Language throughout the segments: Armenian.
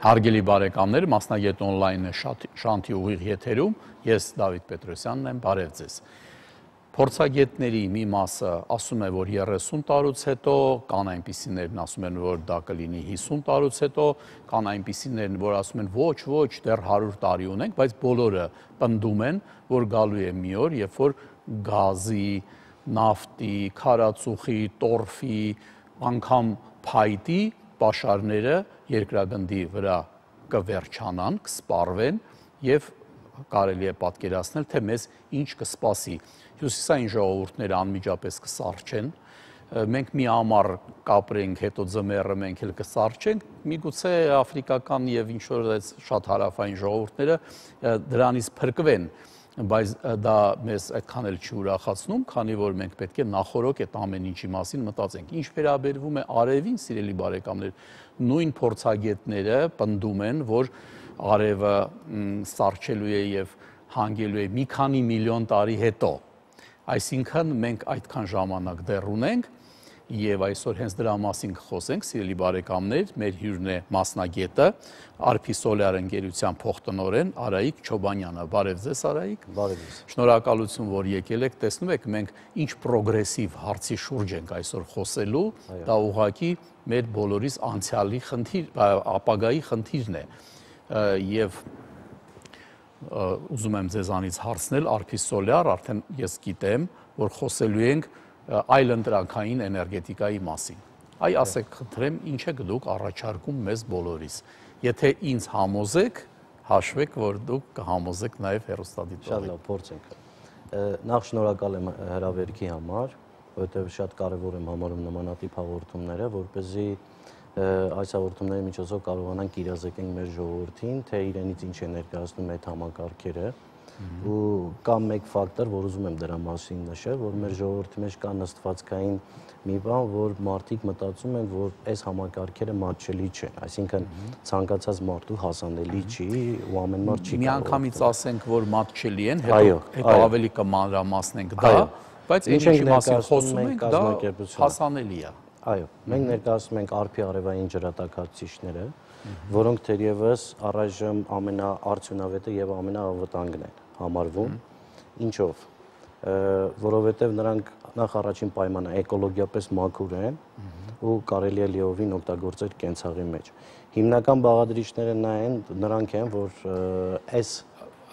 Հարգելի բարեկամներ, մասնագետ on-line շանթի ուղիղ եթերում, ես Դավիթ Պետրոսյանն եմ, բարև ձեզ։ Փորձագետների մի մասը ասում է, որ 30 տարուց հետո, կան այնպիսիներն ասում են, որ դա կլինի 50 տարուց հետո, կան այնպիսիներն, որ ասում են, ոչ, դեռ 100 տարի ունենք, բայց բոլորը պնդում են, որ գալու է մի օր, երբ որ գազի, նավթի, քարածուխի, տորֆի, անգամ փայտի պաշարները երկրագնդի վրա կվերջանան, կսպառվեն եւ կարելի է պատկերացնել, թե մեզ ինչ կսպասի։ Հյուսիսային ժողովուրդները անմիջապես կսառչեն, մենք մի ամառ կապրենք, հետո ձմեռը մենք էլ կսառչենք, միգուցե աֆրիկական եւ ինչ որ շատ հարավային ժողովուրդները դրանից փրկվեն, բայց դա մեզ այդքան էլ չի ուրախացնում, քանի որ մենք պետք է նախորոք այդ ամեն ինչի մասին մտածենք։ Ինչ վերաբերվում է արևին, սիրելի բարեկամներ, նույն փորձագետները պնդում են, որ արևը սառչելու է եւ հանգելու է մի քանի միլիոն տարի հետո։ Այսինքն մենք այդքան ժամանակ դեռ ունենք եւ այսօր հենց դրա մասին կխոսենք, սիրելի բարեկամներ, մեր հյուրն է մասնագետը, Արփի Սոլյար ընկերության փոխտնօրեն Արայիկ Չոբանյանը։ Բարև ձեզ, Արայիկ։ Բարև ձեզ։ Շնորհակալություն, որ եկել եք։ Տեսնում եք, մենք ինչ պրոգրեսիվ հարցի շուրջ ենք այսօր խոսելու, դա ուղղակի մեր բոլորիս անցյալի խնդիր, ապագայի խնդիրն է։ Եվ ուզում եմ ձեզանից հարցնել, Արփի Սոլյար, արդեն ես գիտեմ, որ խոսելու ենք այլընտրանքային էներգետիկայի մասին։ Այ ասեք, խնդրեմ, ինչ եք դուք առաջարկում մեզ բոլորիս։ Եթե ինձ համոզեք, հաշվեք, որ դուք կհամոզեք նաև հեռուստադիտողին։ Շատ լավ, փորձենք։ Նախ շնորհակալ եմ հրավերքի համար, որովհետև շատ կարևոր եմ համարում նմանատիպ հաղորդումները, որպեսզի այս հաղորդումների միջոցով կարողանանք իրազեկենք մեր ժողովրդին, թե իրենից ինչ է ներկայացնում այդ համակարգերը։ Ու կա մեկ ֆակտոր, որ ուզում եմ դրա մասին նշել, որ մեր ժողովրդի մեջ կա նստվածքային մի բան, որ մարդիկ մտածում են, որ այս համակարգերը մատչելի չեն, այսինքն ցանկացած մարդու հասանելի չի ու ամեն մարդ չի կարող։ Միանգամից ասենք, որ մատչելի են, հետո ավելի կմանրամասնենք դա, բայց ինչ մասին խոսում ենք, դա հասանելի է։ Այո, մենք ներկայացնում ենք Արփի արևային ջրատաքացիչները, որոնք թերևս առայժմ ամենաարդյունավետը եւ ամենաանվտանգն են համարվում։ Ինչով, որովհետեւ նրանք նախ առաջին պայմանը էկոլոգիապես մաքուր են ու կարելի է լիովին օգտագործել կենցաղի մեջ։ Հիմնական բաղադրիչները նրանք են, որ այս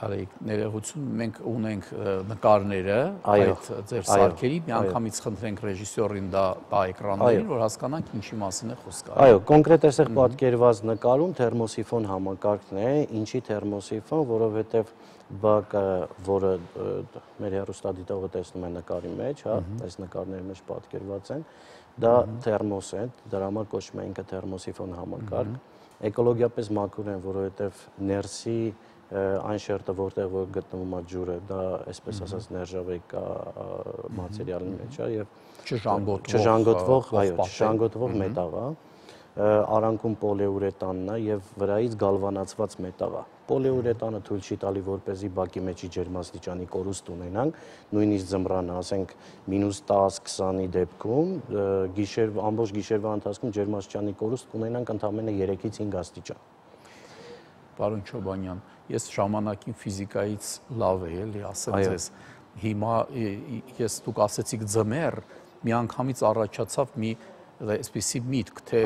Արայիկ, ներողություն, մենք ունենք նկարները այդ ձեր սարքերի, միանգամից խնդրենք ռեժիսորին դա տա էկրաններին, որ հասկանանք ինչի մասին է խոսքը։ Այո, կոնկրետ այսեղ պատկերված նկարում թերմոսիֆոն համակարգն է, ինչի թերմոսիֆոն, որովհետև բակը, որը մեր հեռուստադիտողը տեսնում է նկարի մեջ, հա, այս նկարների մեջ պատկերված են, դա թերմոս է, դրա համար կոչվում է ինքը թերմոսիֆոն համակարգ, էկոլոգիապես մաքուր են, որովհետև ներսի այն շերտը, որտեղ որ գտնվում է ջուրը, դա այսպես ասած ներժավեկ մատերիալի մեջ է եւ չժանգոտվող մետաղ է, արանքում պոլիուրետանն է եւ վրայից գալվանացված մետաղ է։ Պոլիուրետանը թույլ չի տալի, որպեսզի բակի մեջի ջերմաստիճանի կորուստ ունենանք, նույնիսկ ձմռանը, ասենք -10-20-ի դեպքում, ամբողջ գիշերվա ընթացքում ջերմաստիճանի կորուստ ունենանք ընդամենը 3-ից 5 աստիճան։ Պարոն Չոբանյան, ես ժամանակին ֆիզիկայից լավ է, էլի, ասեմ ձեզ, հիմա ես դուք ասեցիք ձմեռ, միանգամից առաջացավ մի այսպիսի միտք, թե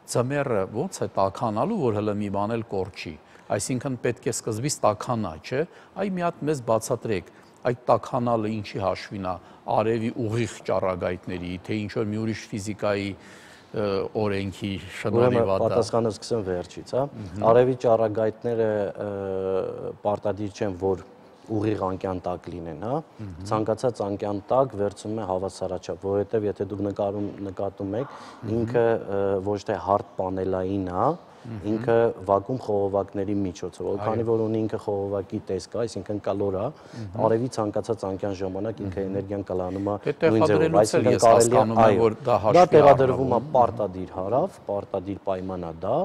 ձմեռը ո՞նց է տաքանալու, որ հələ մի բան էլ կորչի, այսինքն պետք է սկզբից տաքանա, չէ՞, այ մի հատ մեզ բացատրեք, այդ տաքանալը ինչի հաշվին է, արևի ուղիղ ճառագայթների, թե ինչ որ մի ուրիշ ֆիզիկայի օրենքի շնորհիվ է դա։ Պատասխանը սկսեմ վերջից, հա։ Արևի ճառագայթները պարտադիր չեն, որ ուղիղ անկյան տակ լինեն, հա։ Ցանկացած անկյան տակ վերցնում է հավասարաչափ, որովհետև եթե դուք նկատում եք, ինքը ոչ թե հարթ պանելային է, ինքը վակուում խողովակների միջոցով, քանի որ ունի ինքը խողովակի տեսք, այսինքն կալոր է, արևի ցանկացած անկյան ժամանակ ինքը էներգիան կլանում է նույն ձևով, այսինքն կարելի է, որ դա տեղադրվում է պարտադիր հարավ, պարտադիր պայման է դա,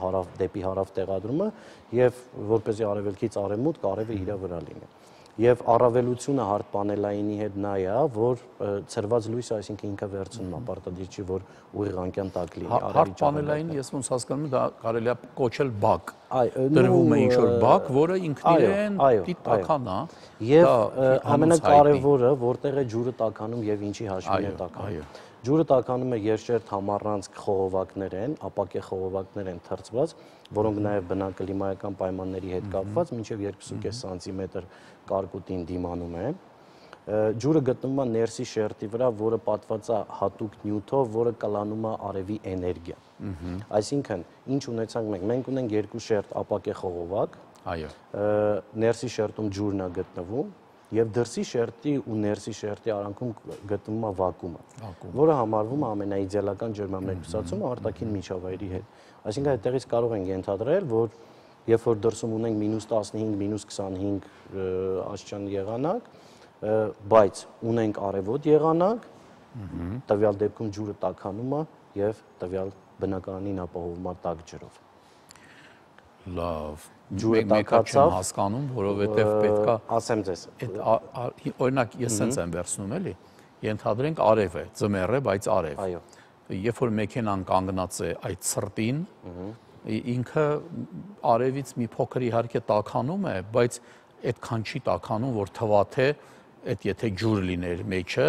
հարավ դեպի հարավ տեղադրումը եւ որպեսզի արևելքից արևմուտք արևը իր վրա լինի։ Եվ առավելությունը հարթ պանելայինի հետ նա է, որ ցրված լույսը, այսինքն ինքը վերցնում է, պարտադիր չի, որ ուղիղ անկյան տակ լինի։ Հարթ պանելայինը ես ոնց հասկանում եմ, դա կարելի է կոչել բակ։ Դրվում է ինչ-որ բակ, որը ինքն իրեն պիտի տաքանա։ Եվ ամենակարևորը, որտեղ է ջուրը տաքանում եւ ինչի հաշվին է տաքանում։ Ջուրը տաքանում է երկշերտ համառանցք խողովակներ են, ապակե խողովակներ են թրծված, որոնք նաև բնակլիմայական պայմանների հետ կապված մինչև 2.5 սանտիմետր կարկուտին դիմանում է։ Ջուրը գտնվում է ներսի շերտի վրա, որը պատված է հատուկ նյութով, որը կլանում է արևի էներգիա։ Այսինքն, ինչ ունեցանք մենք։ Մենք ունենք երկու շերտ ապակե խողովակ, ներսի շերտում ջուրն է գտնվում, եւ դրսի շերտի ու ներսի շերտի արանքում գտնվում է վակուումը, որը համարվում է ամենաիդեալական ջերմամեկուսացումը արտաքին միջավայրի հետ։ Այսինքն այդտեղից կարող ենք ենթադրել, որ երբ որ դրսում ունենք -15, -25 աստիճան եղանակ, բայց ունենք արևոտ եղանակ, տվյալ դեպքում ջուրը տաքանում է եւ տվյալ բնակարանին ապահովում է տաք ջրով։ Լավ, ջուրը տաքացավ, հասկանում, որովհետև պետքա ասեմ ձեզ։ Օրինակ ես sense եմ վերցնում էլի, ենթադրենք արև է, ձմեռ է, բայց արև։ Այո։ Երբ որ մեքենան կանգնած է այդ ցրտին, ինքը արևից մի փոքր իհարկե տաքանում է, բայց այդքան չի տաքանում, որ թվա թե այդ եթե ջուր լիներ մեջը,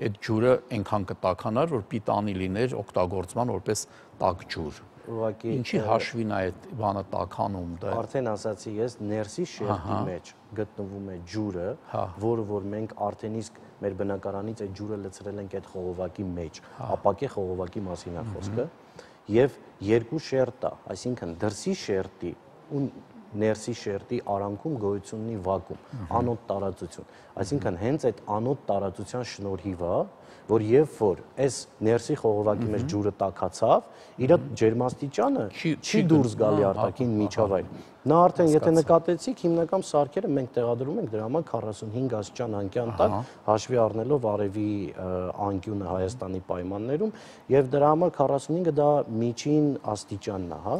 այդ ջուրը այնքան կտաքանար, որ պիտանի լիներ օգտագործման որպես տաք ջուր։ Ինչի հաշվին է այդ բանը տաքանում դա։ Արդեն ասացի ես, ներսի շերտի մեջ գտնվում է ջուրը, որը որ մենք արդեն իսկ մեր բնակարանից այդ ջուրը լցրել ենք այդ խողովակի մեջ, ապակե խողովակի մասին է խոսքը, եւ երկու շերտ է, այսինքն դրսի շերտի ու ներսի շերտի արանքում գոյություն ունի վակուում, անոտ տարածություն։ Այսինքն հենց այդ անոտ տարածության շնորհիվ է, որ երբ որ այս ներսի խողովակի մեջ ջուրը տաքացավ, իր ջերմաստիճանը չի դուրս գալի արտաքին միջավայր։ Նա արդեն եթե նկատեցիք, հիմնական սարքերը մենք տեղադրում ենք դրա համար 45 աստիճան անկյան տակ, հաշվի առնելով արևի անկյունը Հայաստանի պայմաններում, եւ դրա համար 45-ը դա միջին աստիճանն է, հա։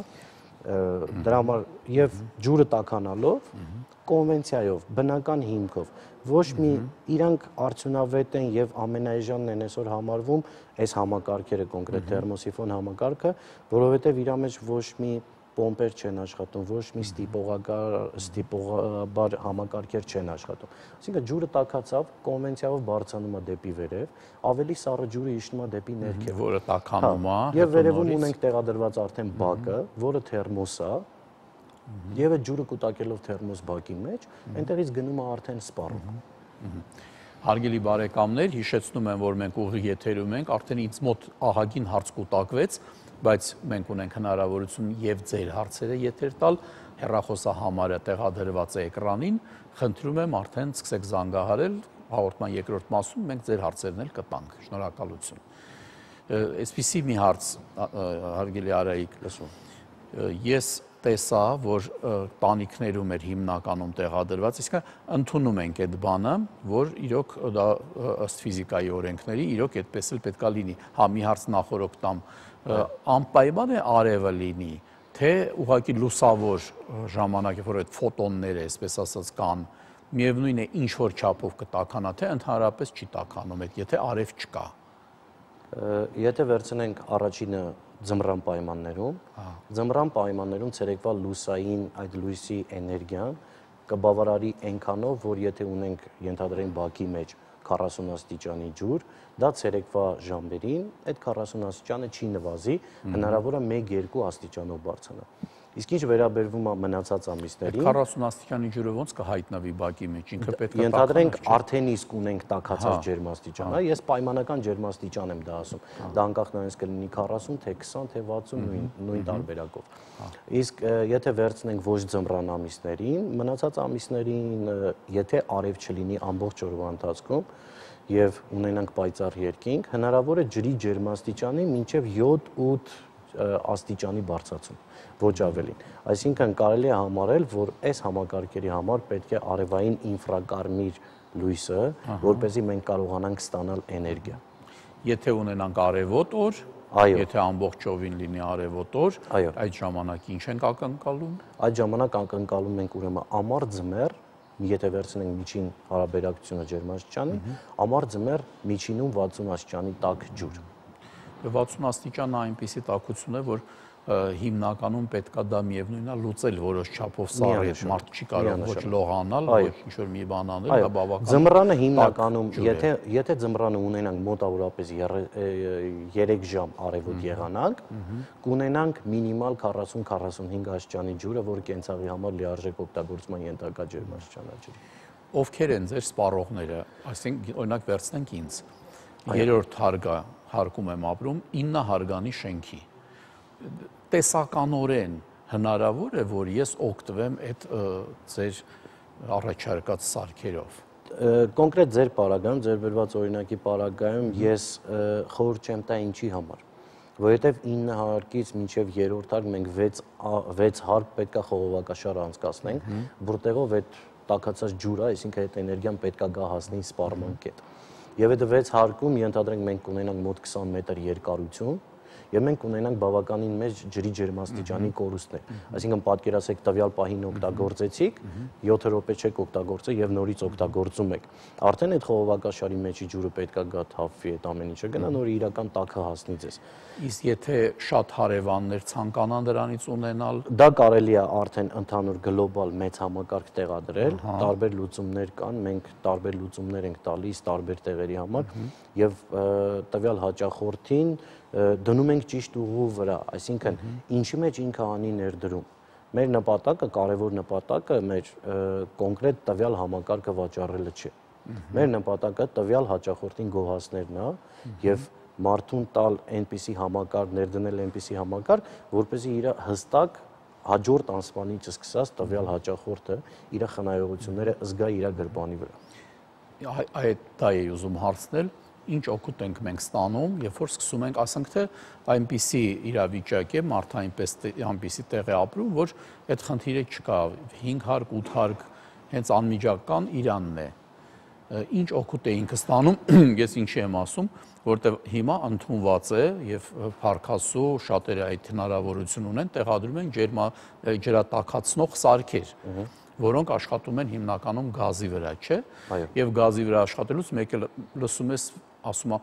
Դրա համար եւ ջուրը տաքանալով կոնվենցիայով, բնական հիմքով ոչ մի իրանք արդյունավետ են եւ ամենաէժանն են այսօր համարվում այս համակարգերը կոնկրետ թերմոսիֆոն համակարգը, որովհետեւ իր մեջ ոչ մի պոմպեր չեն աշխատում, ոչ մի ստիպողաբար համակարգեր չեն աշխատում։ Այսինքն ջուրը տաքացավ, կոնվենցիայով բարձրանում է դեպի վերև, ավելի սառը ջուրը իջնում է դեպի ներքև, որը տաքանում է, եւ վերևում ունենք տեղադրված արդեն բակը, որը թերմոս է, եւ այդ ջուրը կուտակելով թերմոս բակի մեջ, այնտեղից գնում է արդեն սպառում։ Հարգելի բարեկամներ, հիշեցնում եմ, որ մենք ուղիղ եթերում ենք, արդեն ինձ մոտ ահագին հարց կուտակվեց, բայց մենք ունենք հնարավորություն եւ ձեր հարցերը եթեր տալ, հեռախոսահամարը տեղադրված է էկրանին, խնդրում եմ արդեն սկսեք զանգահարել, հաղորդման երկրորդ մասում մենք ձեր հարցերն էլ կտանք, շնորհակալություն։ Այսպիսի մի հարց, հարգելի Արայիկ, ես տեսա, որ տանիքներում էր հիմնականում տեղադրված, իսկ ընդունում ենք այդ բանը, որ իրոք դա ըստ ֆիզիկայի օրենքների, իրոք այդպես էլ պետքա լինի։ Հա, մի հարց նախորդ տամ, անպայման է արևը լինի, թե ուղղակի լուսավոր ժամանակ, որ այդ ֆոտոնները, այսպես ասած, կան, միևնույն է ինչ որ չափով կտաքանա, թե ընդհանրապես չի տաքանում, եթե արև չկա։ Եթե վերցնենք առաջինը ձմռան պայմաններում ցերեկվա լուսային այդ լույսի էներգիան կբավարարի այնքանով, որ եթե ունենք ենթադրենք բակի մեջ 40 աստիճանի ջուր, դա ցերեկվա ժամերին այդ 40 աստիճանը չի նվազի, հնարավոր է 1-2 աստիճանով բարձրանա։ Իսկ ինչ վերաբերվում է մնացած ամիսներին, 40 աստիճանի ջուրը ոնց կհայտնվի բակի մեջ, ինքը պետք է ենթադրենք արդեն իսկ ունենք տաքացած ջերմաստիճան, ես պայմանական ջերմաստիճան եմ դա ասում, դա անկախ նրանից կլինի 40, թե 20, թե 60 նույն տարբերակով։ Իսկ եթե վերցնենք ոչ ձմռան ամիսներին, մնացած ամիսներին, եթե արև չլինի ամբողջ օրվա ընթացքում եւ ունենանք պայծառ երկինք, հնարավոր է ջրի ջերմաստիճանի մինչեւ 7-8 աստիճանի բարձրացում, ոչ ավելին։ Այսինքն կարելի է համարել, որ այս համակարգերի համար պետք է արևային ինֆրակարմիր լույսը, որպեսզի մենք կարողանանք ստանալ էներգիա։ Եթե ունենանք արևոտ օր, եթե ամբողջովին լինի արևոտ օր, այդ ժամանակ ինչ ենք ակնկալում։ Այդ ժամանակ ակնկալում ենք ուրեմն ամառ ձմեռ եթե վերցնենք միջին հարաբերակցությունը ջերմաստիճանի, ամառ ձմեռ միջինում 60 աստիճանի տաք ջուր։ 60 աստիճանը այնպիսի տաքություն է, որ հիմնականում պետք է դա միևնույնն է լուծել որոշ չափով սառի հետ մարդ չի կարող ոչ լողանալ, ոչ ինչ-որ մի բան անել, դա բավական ձմռանը հիմնականում, եթե ձմռանը ունենանք մոտավորապես 3 ժամ արևոտ եղանակ, կունենանք մինիմալ 40-45 աստիճանի ջուրը, որը կենցաղի համար լիարժեք օգտագործման ենթակա ջերմաստիճանաջուր։ Ովքեր են ձեր սպառողները, այսինքն օրինակ վերցնենք ինձ, 3-րդ հարկում եմ ապրում 9 հարգանի շենքի։ Տեսականորեն հնարավոր է, որ ես օգտվեմ այդ ձեր առաջարկած սարքերով։ Կոնկրետ ձեր պարագայում, ձեր վերված օրինակի պարագայում ես խորհուրդ չեմ տա ինչի համար, որովհետև 9 հարկից մինչև 3-րդ հարկ մենք 6 հարկ պետք է խողովակաշար անցկացնենք, որտեղով այդ տաքացած ջուրը, այսինքն այդ էներգիան պետք է գա հասնի սպառման կետ։ Եվ այդ 6 հարկում ենթադրենք մենք կունենանք մոտ 20 մետր երկարություն, եւ մենք ունենանք բավականին մեծ ջրի ջերմաստիճանի կորուստներ։ Այսինքն պատկերացեք տվյալ պահին օգտագործեցիք, 7 րոպե չեք օգտագործել եւ նորից օգտագործում եք։ Արդեն այդ խողովակաշարի մեջի ջուրը պետքա գա թափվի, այդ ամեն ինչը գնա նոր իրական տաքը հասնի ձեզ։ Իսկ եթե շատ հարևաններ ցանկանան դրանից ունենալ, դա կարելի է արդեն ընդհանուր գլոբալ մեծ համակարգ տեղադրել, տարբեր լուծումներ կան, մենք տարբեր լուծումներ ենք տալիս տարբեր տեղերի համար եւ տվյալ հաճախորդին դնում ենք ճիշտ ուղու վրա, այսինքն ինչի մեջ ինքը անի ներդրում։ Մեր նպատակը, կարևոր նպատակը մեր կոնկրետ տվյալ համակարգը վաճառելը չէ։ Մեր նպատակը տվյալ հաճախորդին գոհացնելն է եւ մարդուն տալ այնպիսի համակարգ, ներդնել այնպիսի համակարգ, որպեսզի իր հստակ հաջորդ անսպանից սկսած տվյալ հաճախորդը իր խնայողությունները զգա իր գրպանի վրա։ Այդ դա է ուզում հարցնել, ինչ օգուտ ենք մենք ստանում, երբ որ սկսում ենք, ասենք թե այնպիսի իրավիճակ է, մարդը այնպիսի տեղ է ապրում, որ այդ խնդիրը չկա, 5 հարկ, 8 հարկ հենց անմիջական իրանն է։ Ինչ օգուտ է ինքը ստանում, ես ինչի եմ ասում, որտեղ հիմա ընդունված է եւ փարքասու շատերը այդ հնարավորություն ունեն, տեղադրում են ջրատաքացնող սարքեր, որոնք աշխատում են հիմնականում գազի վրա, չէ՞։ Եվ գազի վրա աշխատելուց մեկը լսում ես, ասում է,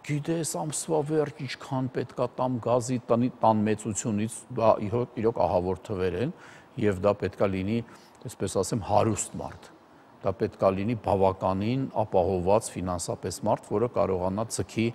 գիտես, ամսվա վերջ ինչքան պետքա տամ գազի տան մեծությունից, դա իրոք ահավոր թվեր են, եւ դա պետքա լինի, այսպես ասեմ, հարուստ մարդ։ Դա պետքա լինի բավականին ապահովված ֆինանսապես մարդ, որը կարողանա ցքի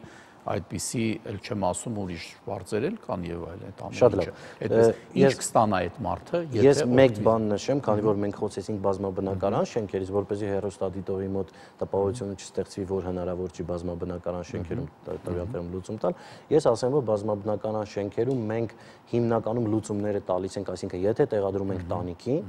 այդպիսի, ել չեմ ասում ուրիշ բարձեր էլ կան եւ այլն, այդ ամեն ինչը։ Այդպես ինչ կստանա այդ մարդը, եթե ես մեկ բան նշեմ, քանի որ մենք խոսեցինք բազմաբնակարան շենքերից, որպեսզի հեռուստադիտողի մոտ տպավորությունը չստեղծվի, որ հնարավոր չի բազմաբնակարան շենքերում տվյալ տեղում լուծում տալ։ Ես ասեմ, որ բազմաբնակարան շենքերում մենք հիմնականում լուծումները տալիս ենք, այսինքն եթե տեղադրում ենք տանիքի,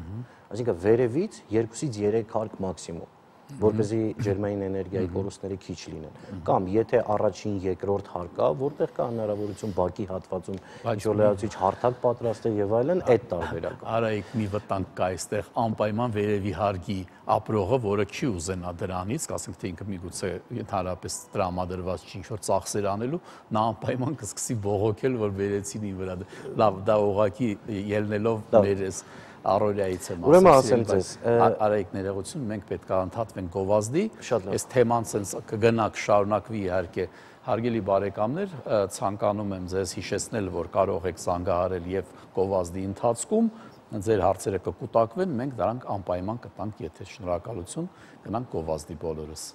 այսինքն վերևից 2-ից 3 հարկ մաքսիմում, որպեսզի ջերմային էներգիայի կորուստները քիչ լինեն։ Կամ եթե առաջին, երկրորդ հարկա, որտեղ կա հնարավորություն բակի հատվածում ինչ-որ հարթակ պատրաստել եւ այլն, այդ տարբերակը։ Արայիկ մի վտանգ կա այստեղ, անպայման վերևի հարկի ապրողը, որը չի ուզենա դրանից, ասենք թե ինքը միգուցե ընդհանրապես տրամադրված չի ինչ-որ ծախսեր անելու, նա անպայման կսկսի բողոքել, որ վերեցին իր վրա։ Լավ, դա ուղղակի ելնելով ներես առօրյայից եմ ասում։ Ուրեմն ասեմ ձեզ, Արայիկ ներողություն, մենք պետք է ընդհատվենք գովազդի, այս թեման ցենց կգնա կշարունակվի իհարկե։ Հարգելի բարեկամներ, ցանկանում եմ ձեզ հիշեցնել, որ կարող եք զանգահարել եւ գովազդի ընթացքում ձեր հարցերը կկուտակվեն, մենք դրանք անպայման կտանք եթեր։ Շնորհակալություն, գնանք գովազդի բոլորս։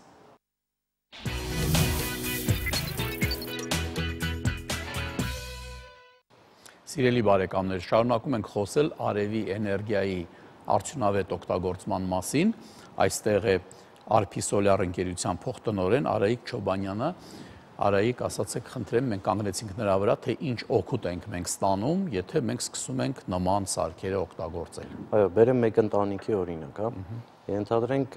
Սիրելի բարեկամներ, շարունակում ենք խոսել արևի էներգիայի արդյունավետ օգտագործման մասին։ Այստեղ է Արփի Սոլյար ընկերության փոխտնօրեն Արայիկ Չոբանյանը։ Արայիկ, ասացեք, խնդրեմ, մենք կանգնեցինք նրա վրա, թե ինչ օգուտ ենք մենք ստանում, եթե մենք սկսում ենք նման սարքերը օգտագործել։ Այո, բերեմ մեկ ընտանիքի օրինակ, հա։ Ենթադրենք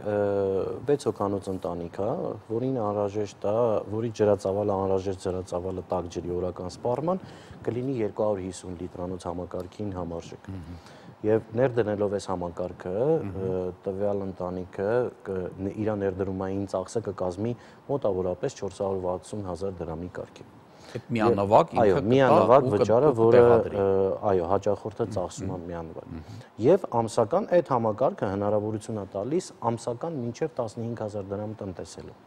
6 հոգանոց ընտանիք, հա, որին անհրաժեշտ է, որի ջրածավալը անհրաժեշտ ջրածավալը տաք ջրի օրական սպառման կլինի 250 լիտրանոց համակարգին համարժեք։ Եվ ներդնելով այս համակարգը, տվյալ ընտանիքը իր ներդրումային ծախսը կկազմի մոտավորապես 460,000 դրամի կարգի։ Այդ միանվագ ինքը միանվագ վճարը, որը այո, հաճախորդը ծախսում է միանվագ։ Եվ ամսական այդ համակարգը հնարավորություն է տալիս ամսական մինչև 15000 դրամ տնտեսելու։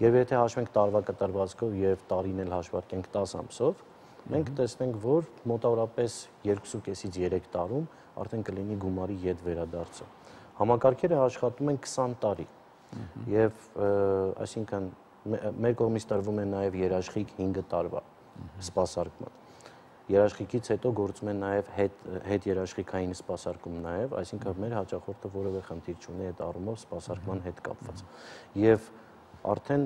Եվ եթե հաշվենք տարվա կտրվածքով եւ տարին էլ հաշվարկենք 10 ամսով, մենք տեսնենք, որ մոտավորապես 2.5-ից 3 տարում արդեն կլինի գումարի յետ վերադարձը։ Համակարգերը աշխատում են 20 տարի։ Եվ այսինքն մեր կողմից տրվում է նաև երաշխիք 5 տարվա սպասարկման։ Երաշխիքից հետո գործում է նաև հետ երաշխիքային սպասարկում նաև, այսինքն մեր հաճախորդը որևէ խնդիր չունի այդ առումով սպասարկման հետ կապված։ Եվ արդեն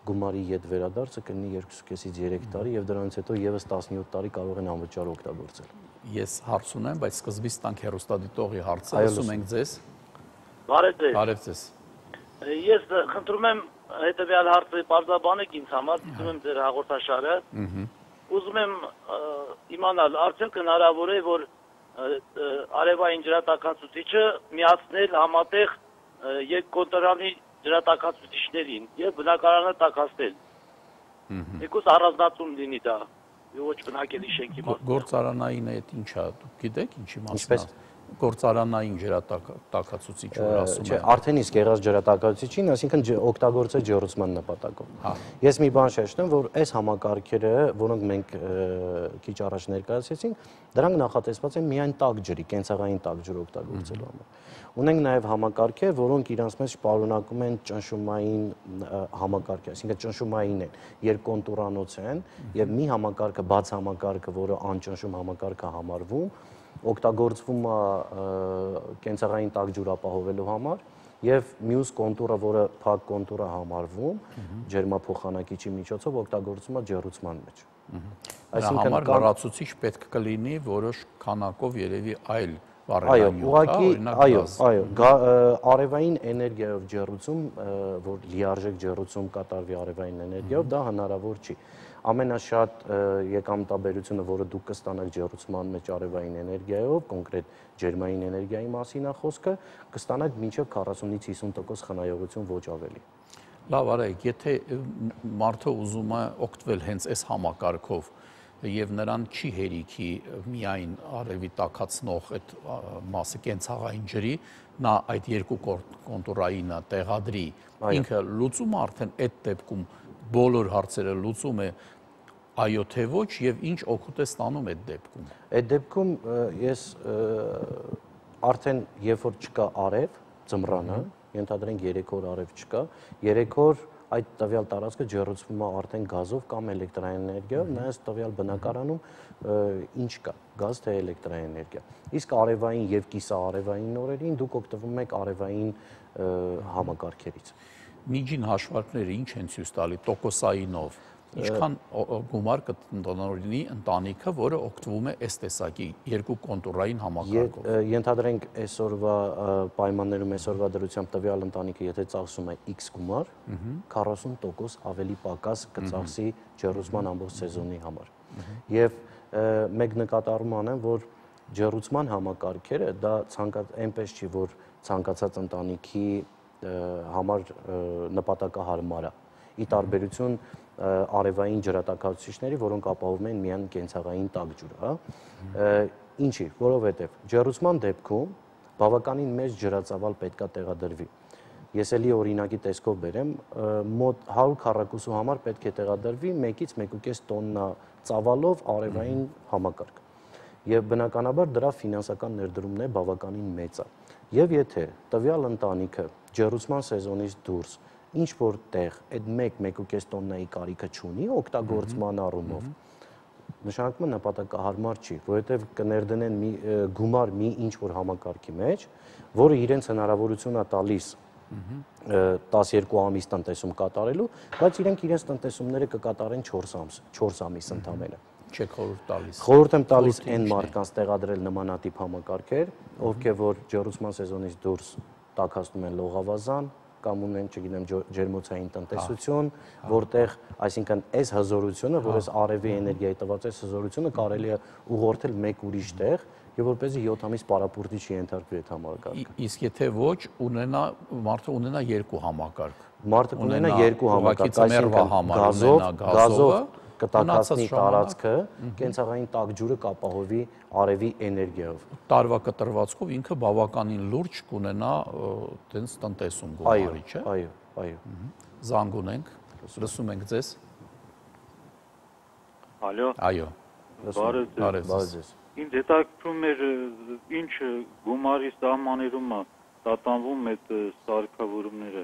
գումարի յետ վերադարձը կլինի 2.5-ից 3 տարի եւ դրանից հետո եւս 17 տարի կարող են անվճար օգտագործել։ Ես հարց ունեմ, բայց սկզբից տանք հեռուստադիտողի հարցը, ասում ենք ձեզ։ Բարև ձեզ։ Բարև ձեզ։ Ես խնդրում եմ հետեւյալ հարցը բարձրաբանեք ինձ համար, դիտում եմ ձեր հաղորդաշարը։ Ուզում եմ իմանալ, արդյոք հնարավոր է, որ արևային ջրատաքացուցիչը միացնել համատեղ երկկոնտրոլի ջրատաքացուցիչներին եւ բնակարանը տաքացնել։ Եկուս առանձնացում լինի դա, ոչ բնակելի շենքի մասը։ Գործարանային այդ ինչա, դուք գիտեք ինչի մասն է։ Գործարանային ջրատաքացուցիչ որ ասում են։ Արդեն իսկ եղած ջրատաքացուցիչին, այսինքն օգտագործել ջեռուցման նպատակով։ Ես մի բան շեշտեմ, որ այս համակարգերը, որոնք մենք քիչ առաջ ներկայացրեցինք, դրանք նախատեսված են միայն տաք ջրի, կենցաղային տաք ջուր օգտագործելու համար։ Ունենք նաև համակարգեր, որոնք իրանց մեջ պարունակում են ճնշումային համակարգ, այսինքն ճնշումային են, երկկոնտուրանոց են, եւ մի համակարգը, բաց համակարգը, որը անճնշում համակարգ է համարվում, օգտագործվում է կենցաղային տաք ջուր ապահովելու համար եւ մյուս կոնտուրը, որը փակ կոնտուր է համարվում, ջերմափոխանակիչի միջոցով օգտագործվում է ջեռուցման մեջ։ Այսինքն լրացուցիչ պետք կլինի որոշ քանակով երևի այլ վառելային արևային էներգիայով ջեռուցում, որ լիարժեք ջեռուցում կատարվի արևային էներգիայով, դա հնարավոր չի։ Ամենաշատ եկամտաբերությունը, որը դուք կստանաք ջեռուցման մեջ արևային էներգիայով, կոնկրետ ջերմային էներգիայի մասին է խոսքը, կստանաք մինչև 40-ից 50% խնայողություն, ոչ ավելի։ Լավ, արեք, եթե մարդը ուզում է օգտվել հենց այս համակարգով եւ նրան չի հերիքի միայն արևի տաքացնող այդ մասը կենցաղային ջրի, նա այդ երկու կոնտուրայինը տեղադրի, ինքը լուծում արդեն այդ դեպքում բոլոր հարցերը լուծում է, այո թե ոչ եւ ինչ օգուտ է ստանում այդ դեպքում։ Այդ դեպքում ես արդեն երբ որ չկա արև, ձմռանը, ենթադրենք 3 օր արև չկա, 3 օր այդ տվյալ տարածքը ջեռուցվում է արդեն գազով կամ էլեկտրաէներգիայով, նայած տվյալ բնակարանում ինչ կա, գազ թե էլեկտրաէներգիա։ Իսկ արևային եւ կիսաարևային օրերին դուք օգտվում եք արևային համակարգերից։ Միջին հաշվարկները ինչ են ցույց տալի տոկոսայինով։ Ինչքան գումար կտնօրինի ընտանիքը, որը օգտվում է այս տեսակի երկու կոնտուրային համակարգով։ Ենթադրենք այսօրվա պայմաններում, այսօրվա դրությամբ տվյալ ընտանիքը եթե ծախսում է X գումար, 40% ավելի պակաս կծախսի ջեռուցման ամբողջ սեզոնի համար։ Եվ մեկ նկատառում անեմ, որ ջեռուցման համակարգերը դա այնպես չի, որ ցանկացած ընտանիքի համար նպատակահարմար է։ Ի տարբերություն արևային ջրատաքացուցիչների, որոնք ապահովում են միայն կենցաղային տաք ջուր, հա։ Ինչի, որովհետև ջեռուցման դեպքում բավականին մեծ ջրածավալ պետքա տեղադրվի։ Ես էլի օրինակի տեսքով բերեմ, մոտ 100 քառակուսու համար պետք է տեղադրվի 1-ից 1.5 տոննա ծավալով արևային համակարգ։ Եվ բնականաբար դրա ֆինանսական ներդրումն է բավականին մեծ է։ Եվ եթե տվյալ ընտանիքը ջեռուցման սեզոնից դուրս ինչ որ տեղ այդ 1-1.5 տոննայի կարիքը չունի օգտագործման առումով, նշանակում է նպատակահարմար չի, որովհետև կներդնեն գումար մի ինչ որ համակարգի մեջ, որը իրենց հնարավորություն է տալիս 12 ամիս տնտեսում կատարելու, բայց իրենք իրենց տնտեսումները կկատարեն 4 ամիս ընդամենը։ Չեք խորհուրդ տալիս։ Խորհուրդ եմ տալիս այն մարդկանց տեղադրել նմանատիպ համակարգեր, ովքեր որ ջեռուցման սեզոնից դուրս տաքացնում են լողավազան կամ ունեն, չգիտեմ, ջերմոցային տնտեսություն, որտեղ, այսինքն, այս հզորությունը, որ այս արևի էներգիայի տված այս հզորությունը կարելի է ուղղորդել մեկ ուրիշ տեղ, եւ որպեսզի 7 ամիս պարապուրտի չի ենթարկվի այդ համակարգը։ Իսկ եթե ոչ, մարդը ունենա երկու համակարգ։ Մարդը ունենա երկու համակարգ, այսինքն գազով կտակածնի տարածքը, կենցաղային տաք ջուրը կապահովի արևի էներգիայով։ Տարվա կտրվածքով ինքը բավականին լուրջ կունենա տենց տնտեսում գումարի, չէ՞։ Այո։ Զանգ ունենք, լսում ենք ձեզ։ Այո։ Բարև ձեզ։ Ինձ հետաքրքրում էր ինչ գումարի սահմաններում է տատանվում այդ սարքավորումները։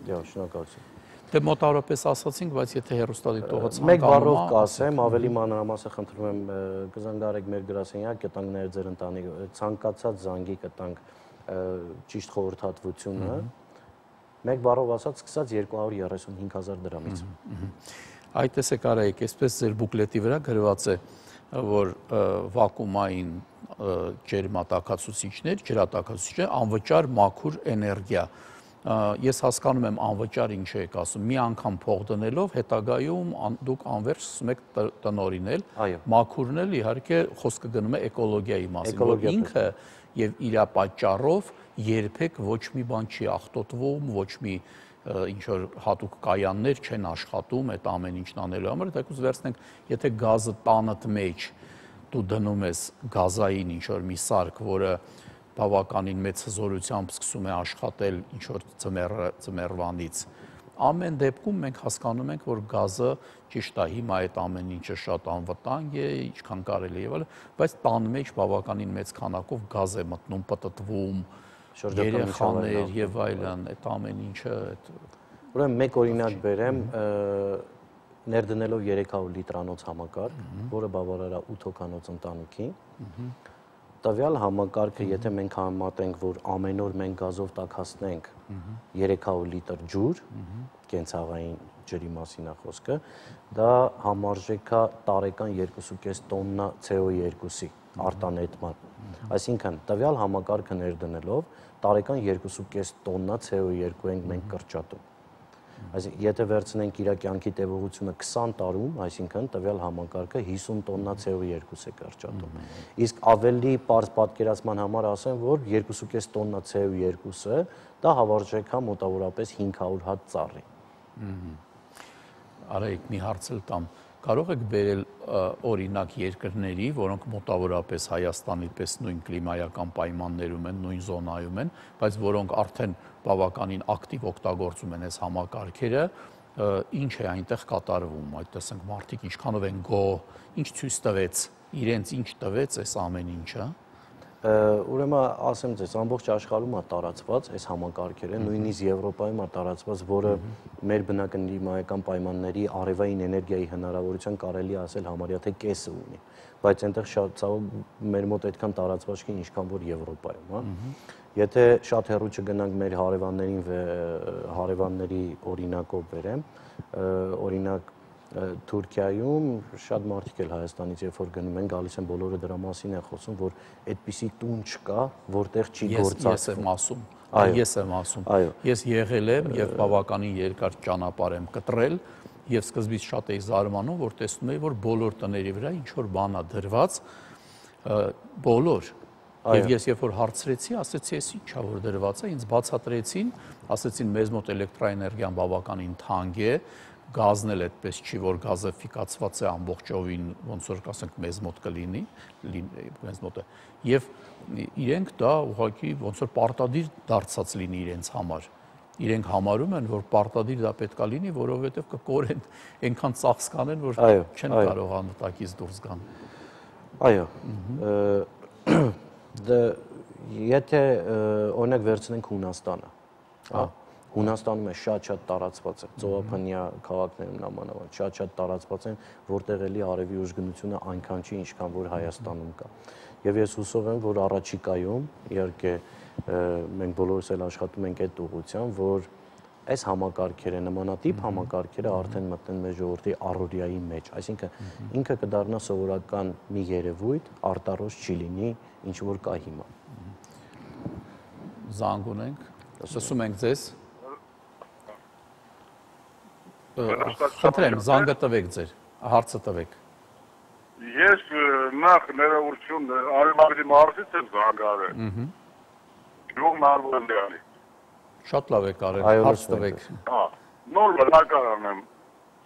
Շնորհակալություն։ Դե մոտավորապես ասացինք, բայց եթե հեռուստադիտողը ցանկանում է, մեկ բառով կասեմ, ավելի մանրամասը խնդրում եմ կզանգահարեք մեր գրասենյակ, կտանք նաև ձեր ընտանիք, ցանկացած զանգի կտանք ճիշտ խորհրդատվությունը։ Մեկ բառով ասած, սկսած 235,000 դրամից։ Այդ տեսեք արայեք, այսպես ձեր բուկլետի վրա գրված է, որ վակուումային ջերմատակացուցիչներ, ջրատակացուցիչներ անվճար մաքուր էներգիա։ Ես հասկանում եմ անվճար ինչ եք ասում, մի անգամ փող դնելով հետագայում դուք անվերջ սկսում եք տնօրինել, մաքուրն էլ իհարկե խոսքը գնում է էկոլոգիայի մասին, որ ինքը եւ իր պատճառով երբեք ոչ մի բան չի աղտոտվում, ոչ մի ինչ որ հատուկ կայաններ չեն աշխատում այդ ամեն ինչն անելու համար, դա կուզ վերցնենք, եթե գազը տանդ մեջ դու դնում ես գազային ինչ որ մի սարք, որը բավականին մեծ հզորությամբ սկսում է աշխատել ինչ որ ձմեռվանից, ամեն դեպքում մենք հասկանում ենք, որ գազը ճիշտ է, հիմա այդ ամեն ինչը շատ անվտանգ է, ինչքան կարելի է եւ այլն, բայց տան մեջ բավականին մեծ քանակով գազ է մտնում, պտտվում, երեխաներ եւ այլն, այդ ամեն ինչը Ուրեմն մեկ օրինակ բերեմ, ներդնելով 300 լիտրանոց համակարգ, որը բավարար է 8 հոգանոց ընտանիքին, տվյալ համակարգը, եթե մենք համեմատենք, որ ամեն օր մենք գազով տաքացնենք 300 լիտր ջուր, կենցաղային ջրի մասին է խոսքը, դա համարժեք է տարեկան 2.5 տոննա CO2-ի արտանետման։ Այսինքն, տվյալ համակարգը ներդնելով, տարեկան 2.5 տոննա CO2 ենք մենք կրճատում։ Այսինքն, եթե վերցնենք իր կյանքի տևողությունը 20 տարում, այսինքն տվյալ համակարգը 50 տոննա CO2 է կրճատում։ Իսկ ավելի պարզ պատկերացման համար ասեմ, որ 2.5 տոննա CO2-ը դա հավարժեք է մոտավորապես 500 հատ ծառի։ Արայք մի հարց էլ տամ, կարող եք բերել օրինակ երկրների, որոնք մոտավորապես Հայաստանի պես նույն կլիմայական պայմաններում են, նույն զոնայում են, բայց որոնք արդեն բավականին ակտիվ օգտագործում են այս համակարգերը, ինչ է այնտեղ կատարվում, այդ տեսենք մարդիկ ինչքանով են գոհ, ինչ ցույց տվեց, իրենց ինչ տվեց այս ամեն ինչը։ Ուրեմն ասեմ ձեզ, ամբողջ աշխարհում է տարածված այս համակարգերը, նույնիսկ Եվրոպայում է տարածված, որը մեր բնակարանական պայմանների արևային էներգիայի հնարավորության կարելի ասել համարյա թե կեսը ունի, բայց այնտեղ շատ ցավոք մեր մոտ այդքան տարածված չի, ինչքան որ Եվրոպայում, հա։ Եթե շատ հեռու չգնանք մեր հարևանների օրինակով բերեմ, օրինակ Թուրքիայում շատ մարդիկ էլ Հայաստանից երբ որ գնում են, գալիս են, բոլորը դրա մասին են խոսում, որ այդպիսի տուն չկա, որտեղ չի գործածվում։ Ես եմ ասում։ Ես եղել եմ եւ բավականին երկար ճանապարհ եմ կտրել եւ սկզբից շատ էի զարմանում, որ տեսնում էի, որ բոլոր տների վրա ինչ որ բան է դրված, բոլոր։ Եվ ես երբ որ հարցրեցի, ասեցի, ես ինչա որ դրված է, ինձ բացատրեցին, ասեցին մեզ մոտ էլեկտրաէներգիան բավականին թանկ է, գազն էլ այդպես չի, որ գազաֆիկացված է ամբողջովին, ոնց որ ասենք մեզ մոտ կլինի, մեզ մոտ է, եւ իրենք դա ուղղակի ոնց որ պարտադիր դարձած լինի իրենց համար։ Իրենք համարում են, որ պարտադիր դա պետքա լինի, որովհետեւ կկորեն, այնքան ծախս կանեն, որ չեն կարող անվտակից դուրս գան։ Այո։ Եթե օրինակ վերցնենք Հունաստանը, հա, Հունաստանում է շատ տարածված է, ծովափնյա քաղաքներում նամանավանդ շատ տարածված են, որտեղ էլի արևի ուժգնությունը այնքան չի, ինչքան որ Հայաստանում կա։ Եվ ես հուսով եմ, որ առաջիկայում, իհարկե մենք բոլորս էլ աշխատում ենք այդ ուղղությամբ, որ այս համակարգերը, նմանատիպ համակարգերը արդեն մտնեն մեր ժողովրդի առօրյայի մեջ, այսինքն ինքը կդառնա սովորական մի երևույթ, արտառոց չի լինի, ինչ որ կա հիմա։ Զանգ ունենք, լսում ենք ձեզ։ Խնդրեմ, զանգը տվեք ձեր, հարցը տվեք։ Ես նախ ներողություն Արևմաղրի մարզից եմ զանգարել։ Գյուղ Մարվանդյանի։ Շատ լավ եք արել, հարց տվեք։ Նոր բնակարան եմ։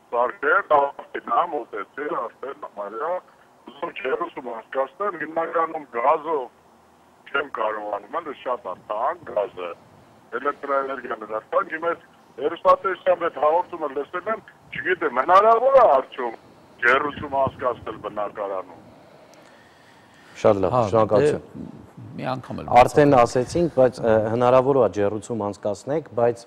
Սարքել, ավտինա, մոտեցել, արդեն համարյա, ուզում ջերուսում հասկացնել, հիմնականում գազով չեմ կարողանում, էլ շատ արտահան գազը, էլեկտրաէներգիան դարձան, հիմես երուստատեսյամ հետ հաղորդումը լսել եմ, չգիտեմ, հնարավոր է արդյոք ջերուսում հասկացնել բնակարանում։ Շատ լավ, շնորհակալություն։ Մի անգամ էլ Արդեն ասեցինք, բայց հնարավոր է ջերուցում անցկացնեք, բայց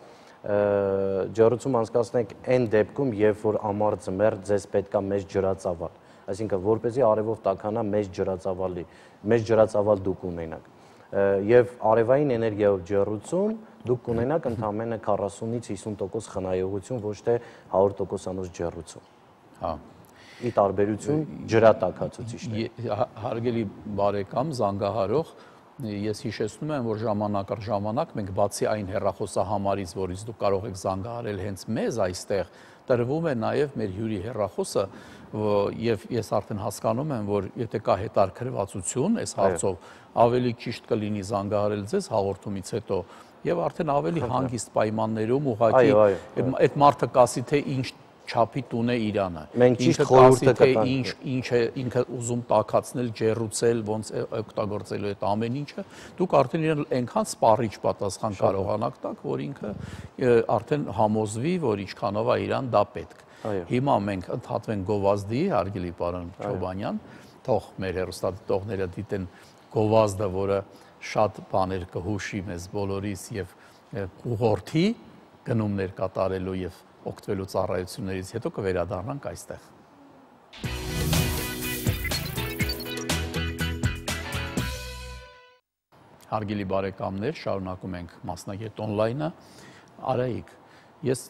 ջերուցում անցկացնեք այն դեպքում, երբ որ ամառ ձմեռ ձեզ պետքա մեծ ջրածավալ, այսինքն որպեսզի արևով տաքանա մեծ ջրածավալ դուք ունենաք։ Եվ արևային էներգիայով ջերուցում դուք կունենաք ընդամենը 40-ից 50% խնայողություն, ոչ թե 100%-անոց ջերուցում։ Հա։ Ի տարբերություն ջրատաքացուցիչների։ Հարգելի բարեկամ, զանգահարող, ես հիշեցնում եմ, որ ժամանակ առ ժամանակ մենք բացի այն հեռախոսահամարից, որից դուք կարող եք զանգահարել հենց մեզ այստեղ, տրվում է նաև մեր հյուրի հեռախոսը, եւ ես արդեն հասկանում եմ, որ եթե կա հետաքրքրվածություն այս հարցով, ավելի ճիշտ կլինի զանգահարել ձեզ հաղորդումից հետո եւ արդեն ավելի հանգիստ պայմաններում ուղղակի այդ մարդը կասի թե ինչ չափի տուն է Իրանը։ Մենք ճիշտ խորհուրդ կտանք ինչ է ինքը ուզում տաքացնել, ջերուցել, ոնց օգտագործելու այդ ամեն ինչը, դուք արդեն իրեն այնքան սպառիչ պատասխան կարողանաք տաք, որ ինքը արդեն համոզվի, որ ինչքանով է Իրան դա պետք։ Հիմա մենք ընդհատվենք գովազդի, հարգելի պարոն Չոբանյան, թող մեր հեռուստադիտողները դիտեն գովազդը, որը շատ բաներ կհուշի մեզ բոլորիս եւ ուղղորդի գնումներ կատարելու եւ օգտվելու ծառայություններից հետո կվերադառնանք այստեղ։ Հարգելի բարեկամներ, շարունակում ենք մասնագետ on-line-ը։ Արայիկ, ես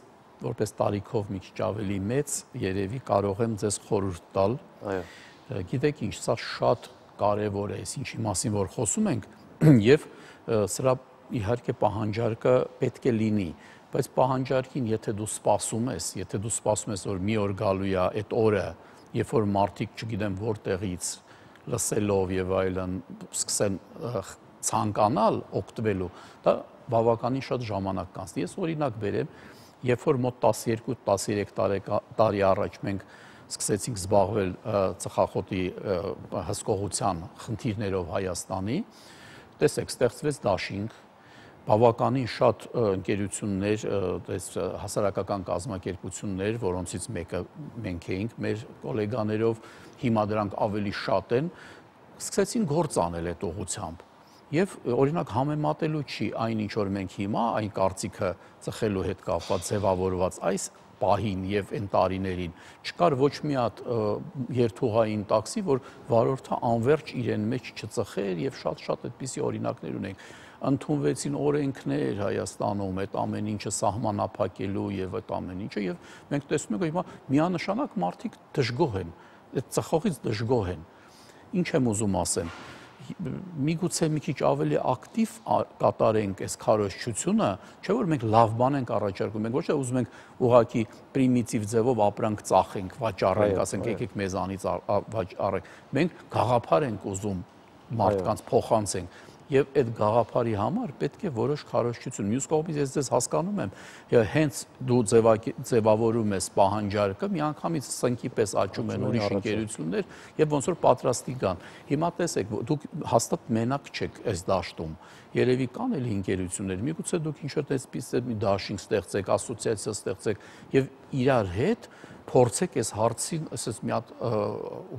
որպես տարիքով մի քիչ ավելի մեծ, երևի կարող եմ ձեզ խորհուրդ տալ։ Գիտեք ինչ, սա շատ կարևոր է, ինչի մասին որ խոսում ենք, եւ սրա իհարկե պահանջարկը պետք է լինի, բայց պահանջարկին եթե դու սպասում ես, որ մի օր գալու է այդ օրը, երբ որ մարդիկ, չգիտեմ որտեղից լսելով եւ այլն սկսեն ցանկանալ օգտվելու, դա բավականին շատ ժամանակ կանցնի։ Ես օրինակ բերեմ, երբ որ մոտ 12-13 տարի առաջ մենք սկսեցինք զբաղվել ծխախոտի հսկողության խնդիրներով Հայաստանի, տեսեք, ստեղծվեց դաշինք, բավականին շատ ընկերություններ, հասարակական կազմակերպություններ, որոնցից մեկը մենք էինք մեր գոլեգաներով, հիմա դրանք ավելի շատ են, սկսեցին գործ անել այդ ուղղությամբ։ Եվ օրինակ համեմատելու չի այն ինչ որ մենք հիմա, այն կարծիքը ծխելու հետ կապված ձևավորված այս պահին եւ այն տարիներին չկար ոչ մի հատ երթուղային տաքսի, որ վարորդը անverջ իրեն մեջ չծխեր եւ շատ-շատ այդպիսի օրինակներ ունենք։ Ընդունվեցին օրենքներ Հայաստանում այդ ամեն ինչը սահմանափակելու եւ այդ ամեն ինչը եւ մենք տեսնում ենք հիմա միանշանակ մարդիկ դժգոհ են, այդ ծխողից դժգոհ են։ Ինչ եմ ուզում ասեմ, միգուցե մի քիչ ավելի ակտիվ կատարենք այս քարոզչությունը, չէ՞ որ մենք լավ բան ենք առաջարկում, մենք ոչ թե ուզում ենք ուղղակի պրիմիտիվ ձևով ապրանք ծախենք, վաճառենք, ասենք եկեք մեզանից վաճառենք։ Մենք գաղափար ենք ուզում մարդկանց փոխանցենք եւ այդ գաղափարի համար պետք է որոշ քարոզչություն։ Մյուս կողմից ես ձեզ հասկանում եմ, հենց դու ձևավորում ես պահանջարկը, միանգամից սնկի պես աճում են ուրիշ ընկերություններ եւ ոնց որ պատրաստի գան։ Հիմա տեսեք, դուք հաստատ մենակ չեք այս դաշտում։ Երևի կան էլի ընկերություններ, միգուցե դուք ինչ-որ այսպես մի դաշինք ստեղծեք, ասոցիացիա ստեղծեք եւ իրար հետ փորձեք այս հարցին, ասես մի հատ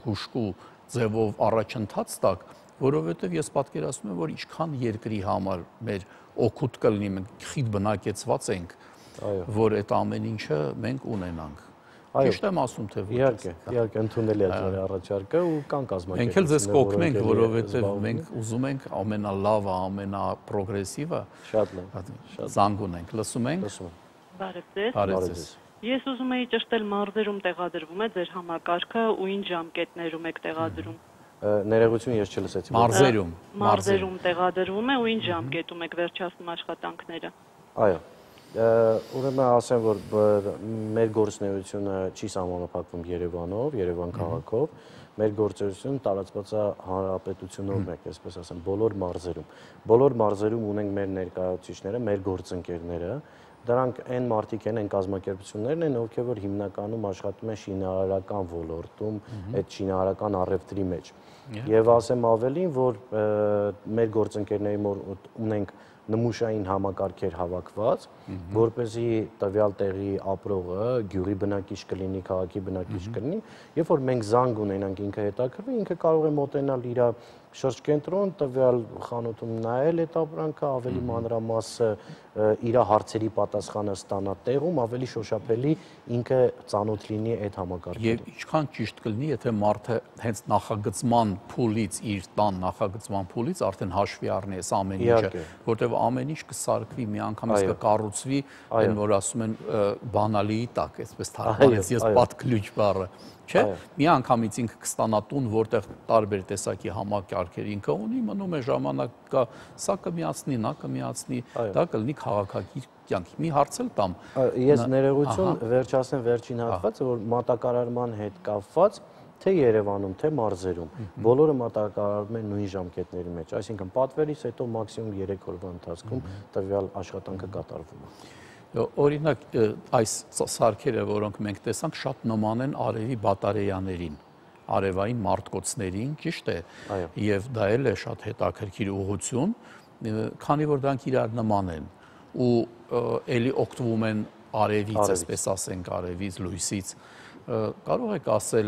հուշկու ձևով առաջընթաց տակ, որովհետև ես պատկերացնում եմ, որ ինչքան երկրի համար մեր օգուտ կլինի, մենք խիտ բնակեցված ենք, որ այդ ամեն ինչը մենք ունենանք։ Ճիշտ եմ ասում, թե ոչ։ Իհարկե, ընդունել է ձեր առաջարկը ու կան կազմակերպություններ։ Մենք էլ ձեզ կօգնենք, որովհետև մենք ուզում ենք ամենալավը, ամենապրոգրեսիվը։ Շատ լավ։ Զանգ ունենք, լսում ենք։ Բարև ձեզ։ Ես ուզում էի ճշտել մարզերում տեղադրվում է ձեր համակարգը ու ինչ ժամկետներում եք տեղադրում։ Ներողություն, ես չլսեցի։ Մարզերում տեղադրվում է ու ինչ ժամկետում եք վերջացնում աշխատանքները։ Այո։ Ուրեմն ասեմ, որ մեր գործունեությունը չի սահմանափակվում Երևանով, Երևան քաղաքով, մեր գործունեությունը տարածված է հանրապետությունով մեկ, այսպես ասեմ, բոլոր մարզերում։ Բոլոր մարզերում ունենք մեր ներկայացուցիչները, մեր գործընկերները, Դրանք այն մարդիկ են, այն կազմակերպություններն են, ովքեր որ հիմնականում աշխատում են շինարարական ոլորտում, այդ շինարարական առևտրի մեջ։ Եվ ասեմ ավելին, որ մեր գործընկերների մոտ ունենք նմուշային համակարգեր հավաքված, որպեսզի տվյալ տեղի ապրողը գյուղի բնակիչ կլինի, քաղաքի բնակիչ կլինի, երբ որ մենք զանգ ունենանք ինքը հետաքրվի, ինքը կարող է մոտենալ իր շրջկենտրոն, տվյալ խանութում նայել այդ ապրանքը, ավելի մանրամասը իր հարցերի պատասխանը ստանա տեղում, ավելի շոշափելի ինքը ծանոթ լինի այդ համակարգին։ Եվ ինչքան ճիշտ կլինի, եթե մարդը հենց նախագծման փուլից, իր տան նախագծման փուլից արդեն հաշվի առնի այս ամեն ինչը, որտեղ ամեն ինչ կսարքվի միանգամից կկառուցվի, այն որ ասում են բանալիի տակ, այսպես թարգմանեց ես պատկլյուչ բառը, չէ՞։ Միանգամից ինքը կստանա տուն, որտեղ տարբեր տեսակի համակարգեր ինքը ունի, մնում է ժամանակ կա, սա կմիացնի, նա կմիացնի, դա կլինի քաղաքակիր կյանք։ Մի հարց էլ տամ։ Ես ներողություն վերջացնեմ վերջին հատվածը, որ մատակարարման հետ կապված թե Երևանում, թե մարզերում, բոլորը մատակարարվում են նույն ժամկետների մեջ, այսինքն պատվերից հետո մաքսիմում 3 օրվա ընթացքում տվյալ աշխատանքը կատարվում է։ Օրինակ, այս սարքերը, որոնք մենք տեսանք, շատ նման են արևի բատարեյաներին, արևային մարտկոցներին, ճիշտ է, եւ դա էլ է շատ հետաքրքիր ուղղություն, քանի որ դրանք իրար նման են ու էլի օգտվում են արևից, այսպես ասենք, արևից, լույսից, կարող եք ասել,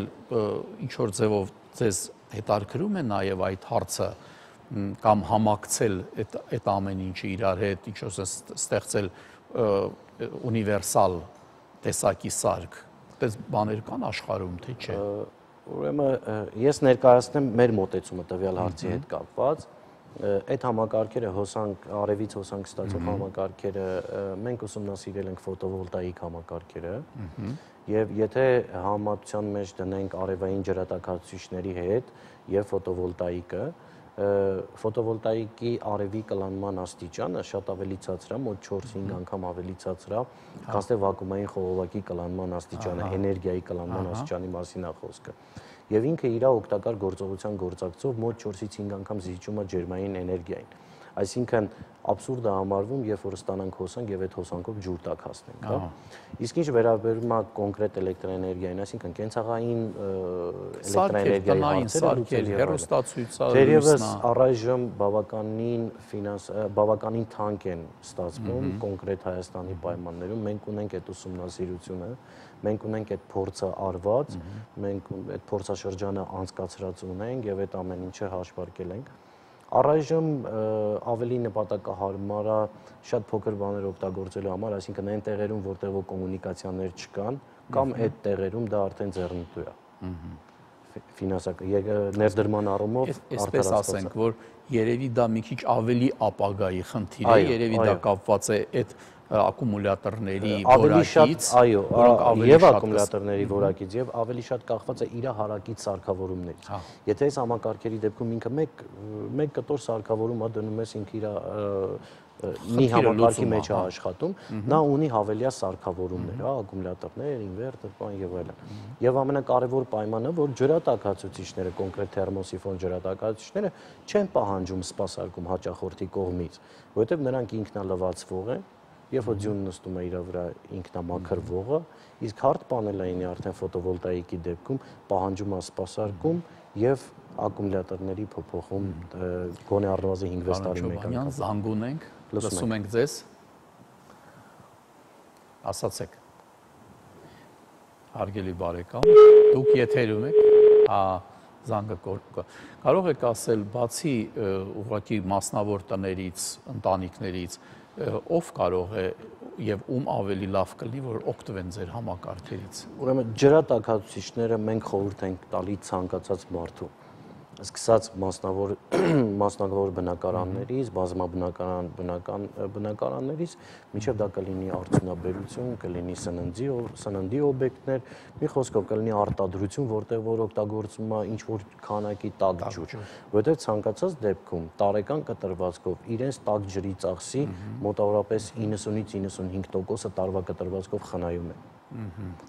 ինչ որ ձևով ձեզ հետաքրքրում է նաեւ այդ հարցը կամ համակցել այդ ամեն ինչը իրար հետ, ինչ որ ստեղծել ունիվերսալ տեսակի սարք, այդպես բաներ կան աշխարհում, թե չէ։ Ուրեմն ես ներկայացնեմ մեր մոտեցումը տվյալ հարցի հետ կապված, այդ համակարգերը արևից հոսանք ստացող համակարգերը մենք ուսումնասիրել ենք ֆոտովոլտաիկ համակարգերը, եւ եթե համատության մեջ դնենք արևային ջրատաքացուցիչների հետ եւ ֆոտովոլտաիկը, ֆոտովոլտաիկի արևի կլանման աստիճանը շատ ավելի ցածր է, մոտ 4-5 անգամ ավելի ցածր է, քան թե վակուումային խողովակի կլանման աստիճանը, էներգիայի կլանման աստիճանի մասին է խոսքը։ Եվ ինքը իր օգտակար գործողության գործակցով մոտ 4-ից 5 անգամ զիջում է ջերմային էներգիային։ Այսինքն абսուրդ է համարվում, երբ որ ստանանք հոսանք եւ այդ հոսանքով ջուր տակ հասնենք, հա։ Իսկ ինչ վերաբերում է կոնկրետ էլեկտրոէներգիային, այսինքն կենցաղային էլեկտրոէներգիայի հարցերը, հեռուստացույցը, դերևս առայժմ բավականին թանկ են ստացվում կոնկրետ Հայաստանի պայմաններում, մենք ունենք այդ ուսումնասիրությունը, մենք ունենք այդ փորձը արված, մենք այդ փորձաշրջանը անցկացրած ունենք եւ այդ ամեն ինչը հաշվարկել ենք։ Առայժմ ավելի նպատակահարմար է շատ փոքր բաներ օգտագործելու համար, այսինքն այն տեղերում, որտեղ կոմունիկացիաներ չկան, կամ այդ տեղերում դա արդեն ձեռնտու է։ Ֆինանսական ներդրման առումով այսպես ասենք, որ երևի դա մի քիչ ավելի ապագայի խնդիր է, երևի դա կապված է այդ ակումուլյատորների որակից, եւ ակումուլյատորների որակից եւ ավելի շատ կախված է իր հարակից սարքավորումներից։ Եթե այս համակարգերի դեպքում ինքը մեկ կտոր սարքավորում է դնում ես ինքը իր մի համակարգի մեջ է աշխատում, նա ունի հավելյա սարքավորումներ, ակումուլյատորներ, ինվերտոր, բան եւ այլն։ Եվ ամենակարևոր պայմանը, որ ջրատաքացուցիչները, կոնկրետ թերմոսիֆոն ջրատաքացուցիչները չեն պահանջում սպասարկում հաճախորդի կողմից, որովհետեւ նրանք ինքնալվացվող են, երբ որ ձյունը նստում է իր վրա ինքնամաքրվողը, իսկ հարթ պանելային արդեն ֆոտովոլտաիկի դեպքում պահանջում է սպասարկում եւ ակումուլյատորների փոփոխում գոնե առնվազն 5-6 տարի մեկ անգամ։ Զանգ ունենք, լսում ենք ձեզ։ Ասացեք։ Հարգելի բարեկամ, դուք եթերում եք, զանգը կարող եք ասել, բացի ուղղակի մասնավոր տներից, ընտանիքներից, ով կարող է եւ ում ավելի լավ կլինի, որ օգտվեն ձեր համակարգերից։ Ուրեմն ջրատաքացուցիչները մենք խորհուրդ ենք տալի ցանկացած մարդու, սկսած մասնավոր բնակարաններից, բնակարաններից, մինչև դա կլինի արդյունաբերություն, կլինի սննդի օբյեկտներ, մի խոսքով կլինի արտադրություն, որտեղ որ օգտագործվում է ինչ-որ քանակի տաք ջուր, որովհետև ցանկացած դեպքում տարեկան կտրվածքով իրենց տաք ջրի ծախսի մոտավորապես 90-ից 95% տարվա կտրվածքով խնայում են։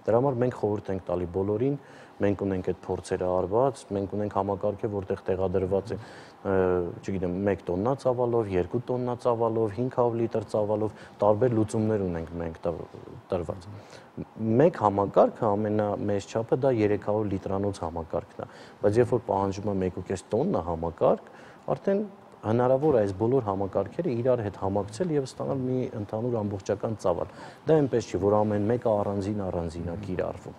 Դրա համար մենք խորհուրդ ենք տալի բոլորին, մենք ունենք այդ փորձերը արված, մենք ունենք համակարգը, որտեղ տեղադրված է, չգիտեմ, 1 տոննա ծավալով, 2 տոննա ծավալով, 500 լիտր ծավալով, տարբեր լուծումներ ունենք մենք տրված։ Մեկ համակարգը ամենամեծ չափը դա 300 լիտրանոց համակարգն է, բայց երբ որ պահանջում է 1.5 տոննա համակարգ, արդեն հնարավոր է այս բոլոր համակարգերը իրար հետ համակցել եւ ստանալ մի ընդհանուր ամբողջական ծավալ։ Դա այնպես չի, որ ամեն մեկը առանձին է կիրառվում։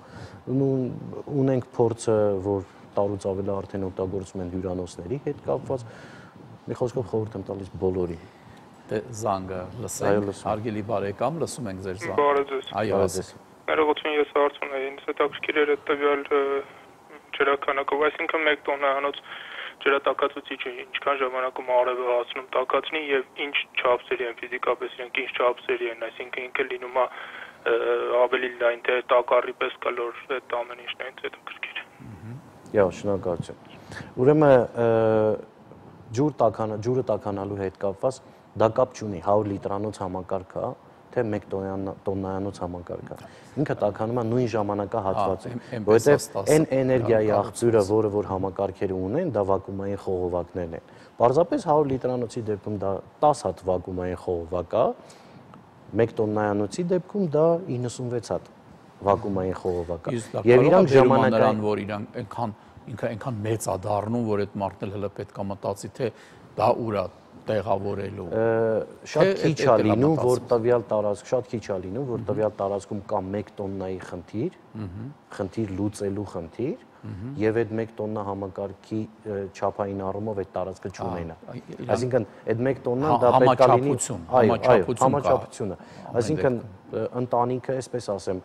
Ունենք փորձը, որ տարուց ավելի արդեն օգտագործում են հյուրանոցների հետ կապված։ Մի խոսքով խորհուրդ եմ տալիս բոլորին։ Դե զանգը լսենք, հարգելի բարեկամ, լսում ենք ձեր զանգը։ Այո, ներողություն, ես հարց ունեի, ինձ հետաքրքիր էր տվյալ ջրաքանակով, այսինքն 1 տոննաանոց ջրատակածուցիչը ինչքան ժամանակում արևը հասնում տակածնի եւ ինչ չափսերի են ֆիզիկապես իրենք ինչ չափսերի են, այսինքն ինքը լինում է ավելի լայն թե տակառի պես կլոր այդ ամեն ինչն է ինձ հետաքրքիր։ Եա, շնորհակալություն։ Ուրեմն ջուրը տականալու հետ կապված դա կապ չունի 100 լիտրանոց համակարգը, թե 1 տոննայանոց համակարգը։ Ինքը տականում է նույն ժամանակահատվածում, որովհետև այն էներգիայի աղբյուրը, որը որ համակարգերը ունեն, դա վակուումային խողովակներն են։ Պարզապես 100 լիտրանոցի դեպքում դա 10 հատ վակուումային խողովակ է, 1 տոննայանոցի դեպքում դա 96 հատ վակուումային խողովակ է։ Եվ իրանք ժամանակային, որ ինքը այնքան մեծ է դառնում, որ այդ մարդն էլ հələ պետք է մտածի, թե դա ուր է տեղավորելու։ Շատ քիչ է լինում, որ տվյալ տարածք, շատ քիչ է լինում, որ տվյալ տարածքում կա 1 տոննայի խնդիր լուծելու խնդիր, եւ այդ 1 տոննա համակարգի չափային առումով այդ տարածքը չունենա։ Այսինքն այդ 1 տոննան դա պետք է լինի համաչափությունը։ Այսինքն ընտանիքը, այսպես ասեմ,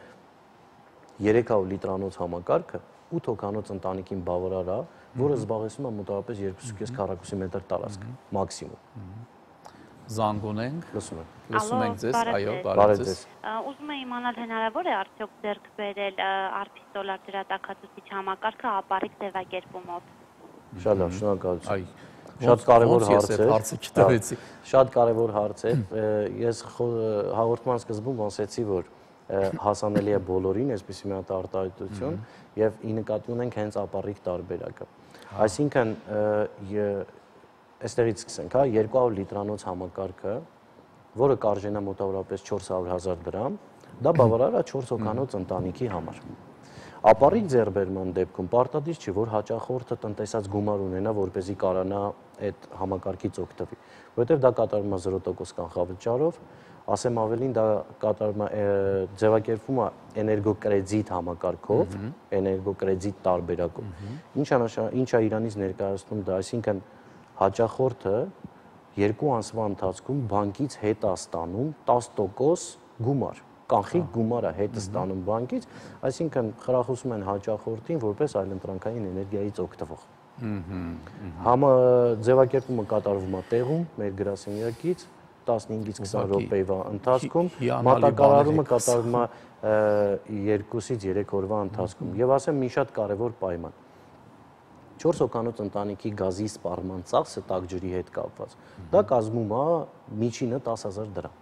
300 լիտրանոց համակարգը 8 հոգանոց ընտանիքին բավարար է, որը զբաղեցնում է մոտավորապես 2.5 քառակուսի մետր տարածք մաքսիմում։ Զանգ ունենք, լսում ենք ձեզ, այո, բարև ձեզ։ Ուզում եմ իմանալ հնարավոր է արդյոք ձեռք բերել արփիստոլար ջրատակածուցիչ համակարգը ապառիկ ձևակերպումով։ Շատ լավ, շնորհակալություն։ Շատ կարևոր հարց է։ Շատ կարևոր հարց է։ Ես հաղորդման սկզբում ասեցի, որ հասանելի է բոլորին, այսպիսի մի հատ արտահայտություն, եւ ի նկատի ունենք հենց ապառիկ տարբերակը։ Այսինքն այստեղից սկսենք, 200 լիտրանոց համակարգը, որը կարժենա մոտավորապես 400,000 դրամ, դա բավարար է 4 հոգանոց ընտանիքի համար։ Ապառիկ ձեռքբերման դեպքում պարտադիր չի, որ հաճախորդը տնտեսած գումար ունենա, որպեսզի կարողանա այդ համակարգից օգտվի, որովհետև դա կատարվում է 0% կանխավճարով, ասեմ ավելին, դա կատարվում է ձևակերպվում է էներգոկրեդիտ համակարգով, էներգոկրեդիտ տարբերակով։ Ինչ է իրանից ներկայացնում դա, այսինքն հաճախորդը 2 ամսվա ընթացքում բանկից հետ է ստանում 10% գումար, կանխիկ գումարը հետ է ստանում բանկից, այսինքն խրախուսում են հաճախորդին որպես այլընտրանքային էներգիայից օգտվող։ Ձևակերպումը կատարվում է տեղում, մեր գրասենյակից 15-ից 20 րոպեվա ընթացքում, մատակարարումը կատարվում է 2-ից 3 օրվա ընթացքում։ Եվ ասեմ մի շատ կարևոր պայման։ 4 հոգանոց ընտանիքի գազի սպառման ծախսը տաք ջրի հետ կապված։ Դա կազմում է միջինը 10,000 դրամ։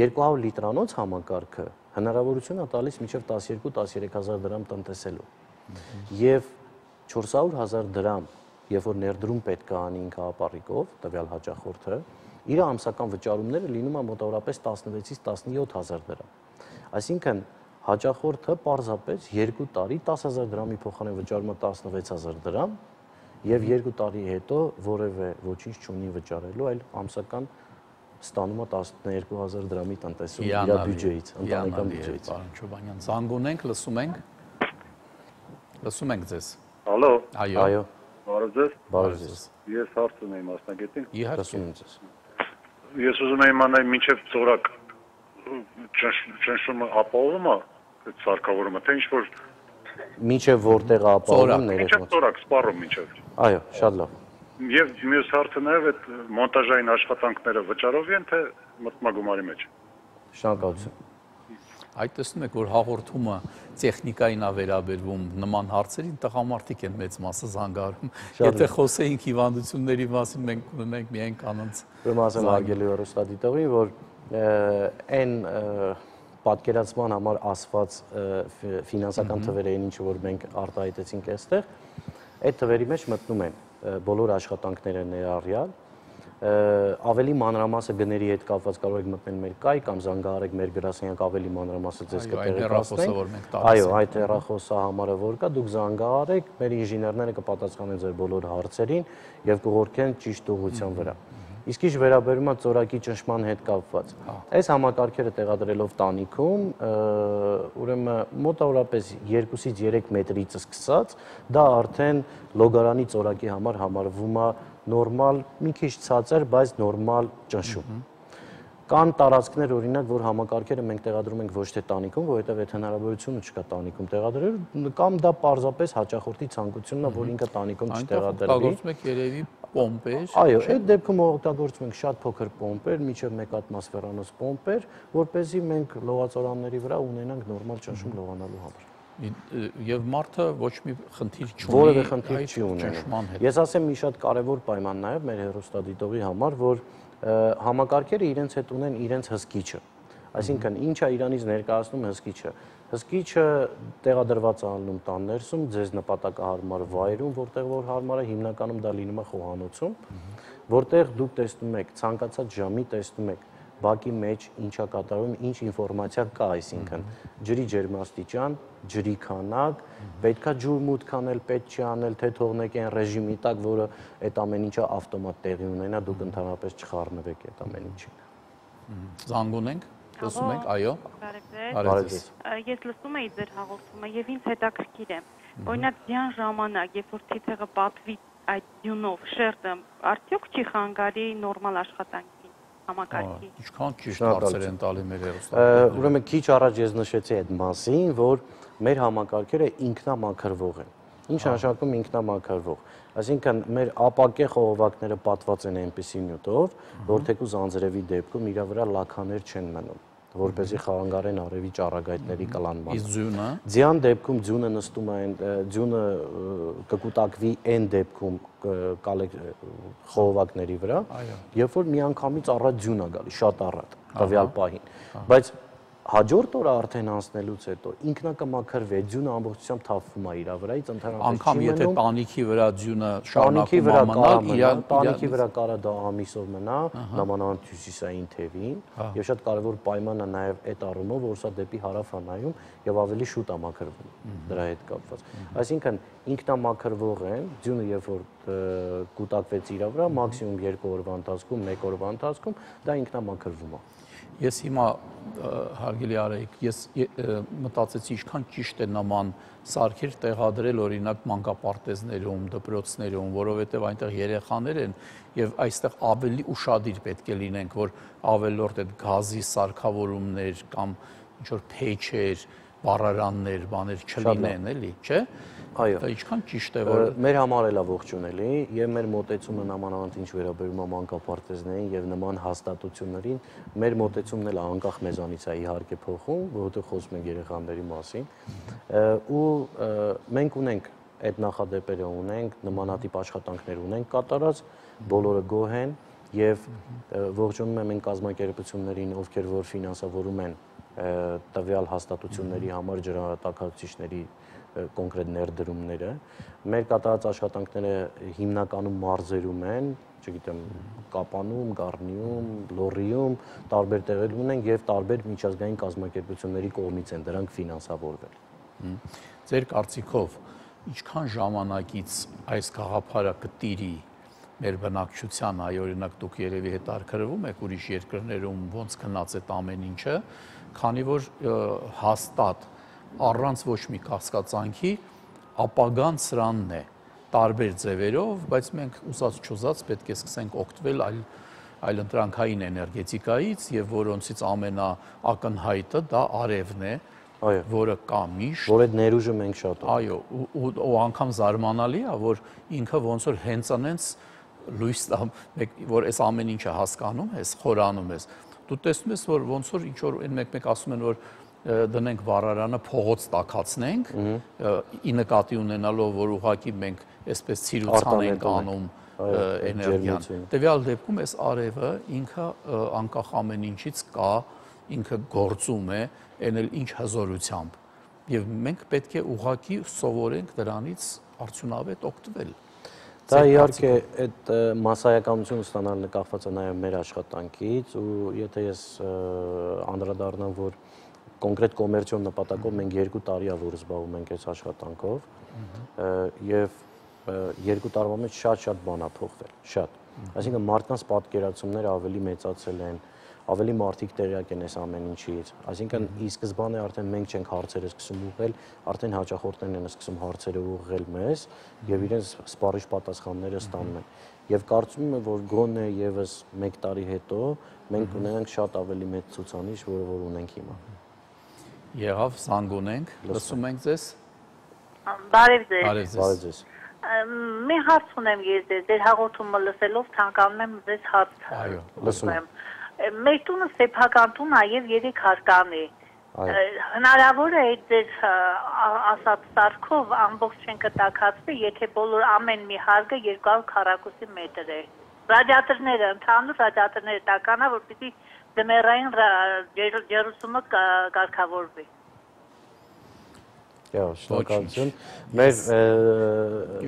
200 լիտրանոց համակարգը հնարավորություն է տալիս մինչև 12-13,000 դրամ տնտեսելու։ Եվ 400,000 դրամ, երբ որ ներդրում պետք է անի ինքը ապառիկով, տվյալ հաճախորդը, իր ամսական վճարումները լինում է մոտավորապես 16-ից 17,000 դրամ։ Այսինքն հաճախորդը պարզապես 2 տարի 10,000 դրամի փոխարեն վճարում է 16,000 դրամ եւ 2 տարի հետո որևէ ոչինչ չունի վճարելու, այլ ամսական ստանում է 12,000 դրամի տնտեսում իր բյուջեից, ընտանեկան բյուջեից։ Պարոն Չոբանյան, զանգ ունենք, լսում ենք ձեզ։ Ալո։ Այո։ Բարև ձեզ։ Բարև ձեզ։ Ես հարց ունեի մասնագետին։ Իհարկե։ Ես ուզում եմ իմանալ մինչև ծորակ ճնշումը ապահովում է այդ սարքավորումը, թե ինչ որ մինչև որտեղ է ապահովում մինչև ծորակ սպառում մինչև։ Այո, շատ լավ։ Եվ մյուս հարցը նաև այդ մոնտաժային աշխատանքները վճարով են, թե մտմագումարի մեջ։ Շնորհակալություն։ Այդ տեսնում եք, որ հաղորդումը տեխնիկային է վերաբերվում նման հարցերին, տղամարդիկ են մեծ մասը զանգարում։ Եթե խոսեինք հիվանդությունների մասին, մենք ունենք միայն կանանց։ Ուրեմն ասեմ հարգելի հեռուստադիտողին, որ այն պատկերացման համար ասված ֆինանսական թվերը են, ինչ որ մենք արտահայտեցինք այստեղ, այդ թվերի մեջ մտնում են բոլոր աշխատանքները ներառյալ, ավելի մանրամասը գների հետ կապված կարող եք մտնել մեր կայ կամ զանգահարեք մեր գրասենյակ ավելի մանրամասը ձեզ կտեղեկացնենք։ Այո, այդ հեռախոսահամարը որ կա, դուք զանգահարեք, մեր ինժեներները կպատասխանեն ձեր բոլոր հարցերին եւ կուղարկեն ճիշտ ուղղության վրա։ Իսկ ինչ վերաբերում է ծորակի ճնշման հետ կապված։ Այս համակարգերը տեղադրելով տանիքում, ուրեմն մոտավորապես 2-ից 3 մետրից սկսած, դա արդեն լոգարանի ծորակի համար համարվում է նորմալ, մի քիչ ցածր, բայց նորմալ ճնշում։ Կան տարածքներ, օրինակ, որ համակարգերը մենք տեղադրում ենք ոչ թե տանիքում, որովհետև այդ հնարավորությունը չկա տանիքում տեղադրել, կամ դա պարզապես հաճախորդի ցանկությունն է, որ ինքը տանիքում չտեղադրվի։ Օգտագործում եք երևի պոմպեր։ Այո, այդ դեպքում օգտագործում ենք շատ փոքր պոմպեր, մինչև 1 ատմոսֆերանոց պոմպեր, որպեսզի մենք լողացորանների վրա ունենանք նորմալ ճնշում լողանալու համար։ Եվ մարդը ոչ մի խնդիր չունի, որևէ խնդիր չի ունենում։ Ես ասեմ մի շատ կարևոր պայման նաև մեր հեռուստադիտողի համար, որ համակարգերը իրենց հետ ունեն իրենց հսկիչը։ Այսինքն ինչ է իրանից ներկայացնում հսկիչը։ Հսկիչը տեղադրված է անում տան ներսում, ձեզ նպատակահարմար վայրում, որտեղ որ հարմար է, հիմնականում դա լինում է խոհանոցում, որտեղ դուք տեսնում եք ցանկացած ժամի տեսնում եք բակի մեջ ինչա կատարում, ինչ ինֆորմացիա կա, այսինքն ջրի ջերմաստիճան, ջրի քանակ, պետքա ջուր մուտք անել, պետք չի անել, թե թողնեք այն ռեժիմի տակ, որը այդ ամեն ինչը ավտոմատ տեղի ունենա, դուք ընդհանրապես չխառնվեք այդ ամեն ինչին։ Զանգ ունենք, լսում ենք, այո։ Բարևձեզ։ Ես լսում էի ձեր հաղորդումը եւ ինձ հետաքրքիր է։ Օրինակ ձյան ժամանակ, երբ որ ցիցեղը պատվի այդ ձյունով շերտը, արդյոք չի խանգարի նորմալ աշխատանք համակարգի։ Ինչքան ճիշտ հարցեր են տալի մեր հեռուստադիտողները։ Ուրեմն քիչ առաջ ես նշեցի այդ մասին, որ մեր համակարգերը ինքնամաքրվող են։ Ինչ նշանակում ինքնամաքրվող։ Այսինքն մեր ապակե խողովակները պատված են այնպիսի նյութով, որ թեկուզ անձրևի դեպքում իրա վրա լաքաներ չեն մնում, որպեսզի խանգարեն արևի ճառագայթների կլանմանը։ Իսկ ձյունը։ Ձյան դեպքում ձյունը նստում է, ձյունը կկուտակվի այն դեպքում խողովակների վրա, երբ որ միանգամից առատ ձյուն է գալի, շատ առատ, տվյալ պահին, բայց հաջորդ օրը արդեն անցնելուց հետո ինքնակմաքրվի, ձյունը ամբողջությամբ թափվում է իր վրայից, ընդհանրապես անգամ եթե տանիքի վրա ձյունը շարունակում է մնալ, տանիքի վրա կարա դա ամիսով մնա, նամանավանդ հյուսիսային թևին, եւ շատ կարեւոր պայման է նաեւ այդ առումով, որ սա դեպի հարավ է նայում եւ ավելի շուտ է մաքրվում դրա հետ կապված։ Այսինքն ինքնամաքրվող են, ձյունը երբ որ կուտակվեց իր վրա, մաքսիմում 2 օրվա ընթացքում, 1 օրվա ընթացքում դա ինքնամաքրվում է։ Ես հիմա հարգելի Արայիկ, ես մտածեցի ինչքան ճիշտ է նման սարքեր տեղադրել օրինակ մանկապարտեզներում, դպրոցներում, որովհետև այնտեղ երեխաներ են եւ այստեղ ավելի ուշադիր պետք է լինենք, որ ավելորդ այդ գազի սարքավորումներ կամ ինչ որ փեչեր, վառարաններ, բաներ չլինեն, էլի, չէ՞։ Այո, դա ինչքան ճիշտ է, որ մեր համար էլ է ողջունելի եւ մեր մոտեցումը նամանավանդ ինչ վերաբերում է մանկապարտեզներին եւ նման հաստատություններին, մեր մոտեցումն էլ անկախ մեզանից է իհարկե փոխում, որովհետեւ խոսում ենք երեխաների մասին, ու մենք ունենք այդ նախադեպերը ունենք, նմանատիպ աշխատանքներ ունենք կատարած, բոլորը գոհ են եւ ողջունում եմ այն կազմակերպություններին, ովքեր որ ֆինանսավորում են տվյալ հաստատությունների համար ջրատաքացուցիչների կոնկրետ ներդրումները։ Մեր կատարած աշխատանքները հիմնականում մարզերում են, չգիտեմ, Կապանում, Գառնիում, Լոռիում, տարբեր տեղերում ունենք եւ տարբեր միջազգային կազմակերպությունների կողմից են դրանք ֆինանսավորվել։ Ձեր կարծիքով ինչքան ժամանակից այս գաղափարը կտիրի մեր բնակչության, այ օրինակ դուք երևի հետաքրքրվում եք ուրիշ երկրներում ոնց գնաց այդ ամեն ինչը, քանի որ հաստատ առանց ոչ մի կասկածանքի ապագան սրանն է տարբեր ձևերով, բայց մենք ուզած-չուզած պետք է սկսենք օգտվել այլընտրանքային էներգետիկայից եւ որոնցից ամենաակնհայտը դա արևն է, որը կա միշտ, որ այդ ներուժը մենք շատ ունենք։ Այո, ու անգամ զարմանալի է, որ ինքը ոնց որ հենց անենց լույս տա, որ այս ամեն ինչը հասկանում ես, խորանում ես։ Դու տեսնում ես, որ ոնց որ ինչ որ մեկ-մեկ ասում են, որ դնենք վառարանը փողոց տաքացնենք, ի նկատի ունենալով, որ ուղղակի մենք այսպես ցիրուցան ենք անում էներգիան։ Տվյալ դեպքում այս արևը ինքը անկախ ամեն ինչից կա ինքը գործում է, այն էլ ինչ հզորությամբ։ Եվ մենք պետք է ուղղակի սովորենք դրանից արդյունավետ օգտվել։ Դա իհարկե այդ մասսայականություն ստանալը կախված է նաև մեր աշխատանքից ու եթե ես անդրադառնամ, որ կոնկրետ կոմերցիոն նպատակով մենք 2 տարի է որ զբաղվում ենք այս աշխատանքով եւ 2 տարվա մեջ շատ բան է փոխվել, շատ։ Այսինքն մարդկանց պատկերացումները ավելի մեծացել են, ավելի մարդիկ տեղյակ են այս ամեն ինչից։ Այսինքն ի սկզբանե արդեն մենք չենք հարցերը սկսում ուղղել, արդեն հաճախորդներն են սկսում հարցերը ուղղել մեզ եւ իրենց սպառիչ պատասխանները ստանում են։ Եվ կարծում եմ, որ գոնե եւս 1 տարի հետո մենք կունենանք շատ ավելի մեծ ցուցանիշ, որը որ ունենք հիմա։ Եղավ, զանգ ունենք, լսում ենք ձեզ։ Բարև ձեզ։ Բարև ձեզ։ Մի հարց ունեմ ես ձեր հաղորդումը լսելով ցանկանում եմ ձեզ հարց Այո, լսում եմ։ Մեր տունը սեփական տուն է եւ 3 հարկան է։ Հնարավոր է այդ ձեր ասած սարքով ամբողջեն կտակածվի, եթե բոլոր ամեն մի հարկը 200 քառակուսի մետր է։ Ռադիատորները, ընդհանուր ռադիատորները տականա, որպեսզի ձմեռային ջերուցումը կարգավորվի։ Շնորհակալություն։ Մեր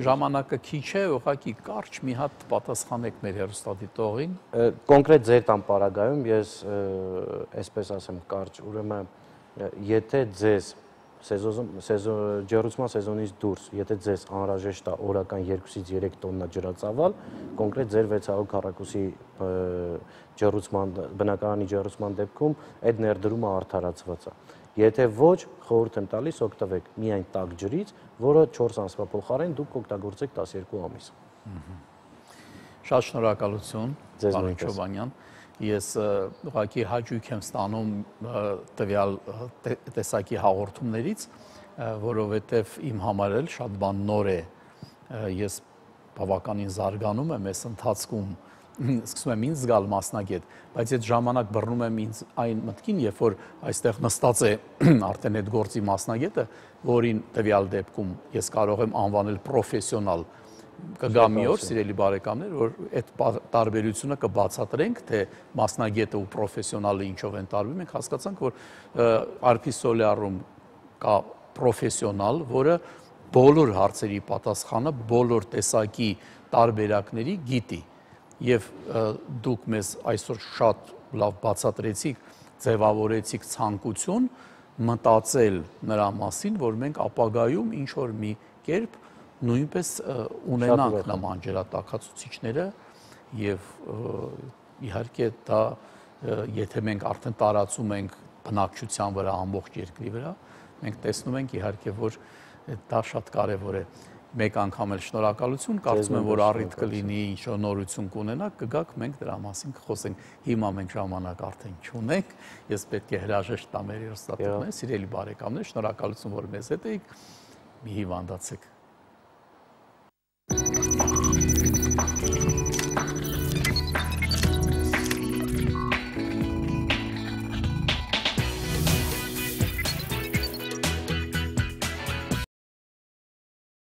ժամանակը քիչ է, ուղղակի կարճ մի հատ պատասխանեք մեր հեռուստադիտողին։ Կոնկրետ ձեր տան պարագայում ես այսպես ասեմ կարճ, ուրեմն եթե ձեզ ջերուցման սեզոնից դուրս, եթե ձեզ անհրաժեշտ է օրական 2-ից 3 տոննա ջրածավալ, կոնկրետ ձեր 600 քառակուսի ջերուցման բնակարանի ջերուցման դեպքում այդ ներդրումը արդարացված է։ Եթե ոչ, խորհուրդ եմ տալիս օգտվեք միայն տաք ջրից, որը 4 ամսվա փոխարեն դուք կօգտագործեք 12 ամիս։ Շատ շնորհակալություն, պարոն Չոբանյան։ Ես ուղղակի հաճույք եմ ստանում տվյալ տեսակի հաղորդումներից, որովհետև իմ համար էլ շատ բան նոր է։ Ես բավականին զարգանում եմ այս ընթացքում, սկսում եմ ինձ զգալ մասնագետ, բայց այդ ժամանակ բռնում եմ ինձ այն մտքին, երբ որ այստեղ նստած է արդեն այդ գործի մասնագետը, որին տվյալ դեպքում ես կարող եմ անվանել պրոֆեսիոնալ։ Կգա մի օր, սիրելի բարեկամներ, որ այդ տարբերությունը կբացատրենք, թե մասնագետը ու պրոֆեսիոնալը ինչով են տարբեր։ Մենք հասկացանք, որ Արփի Սոլյարում կա պրոֆեսիոնալ, որը բոլոր հարցերի պատասխանը, բոլոր տեսակի տարբերակների գիտի։ Եվ դուք մեզ այսօր շատ լավ բացատրեցիք, ձևավորեցիք ցանկություն մտածել նրա մասին, որ մենք ապագայում ինչ որ մի կերպ նույնպես ունենանք նման ջրատաքացուցիչները եւ իհարկե դա եթե մենք արդեն տարածում ենք բնակչության վրա ամբողջ երկրի վրա, մենք տեսնում ենք իհարկե որ դա շատ կարեւոր է։ Մեկ անգամ էլ շնորհակալություն, կարծում եմ որ առիթ կլինի ինչ-որ նորություն կունենաք, կգաք մենք դրա մասին կխոսենք։ Հիմա մենք ժամանակ արդեն չունենք, ես պետք է հրաժեշտ տամ մեր հեռուստատիտողներին, սիրելի բարեկամներ, շնորհակալություն որ մեզ հետ եք, մի հիվանդացեք։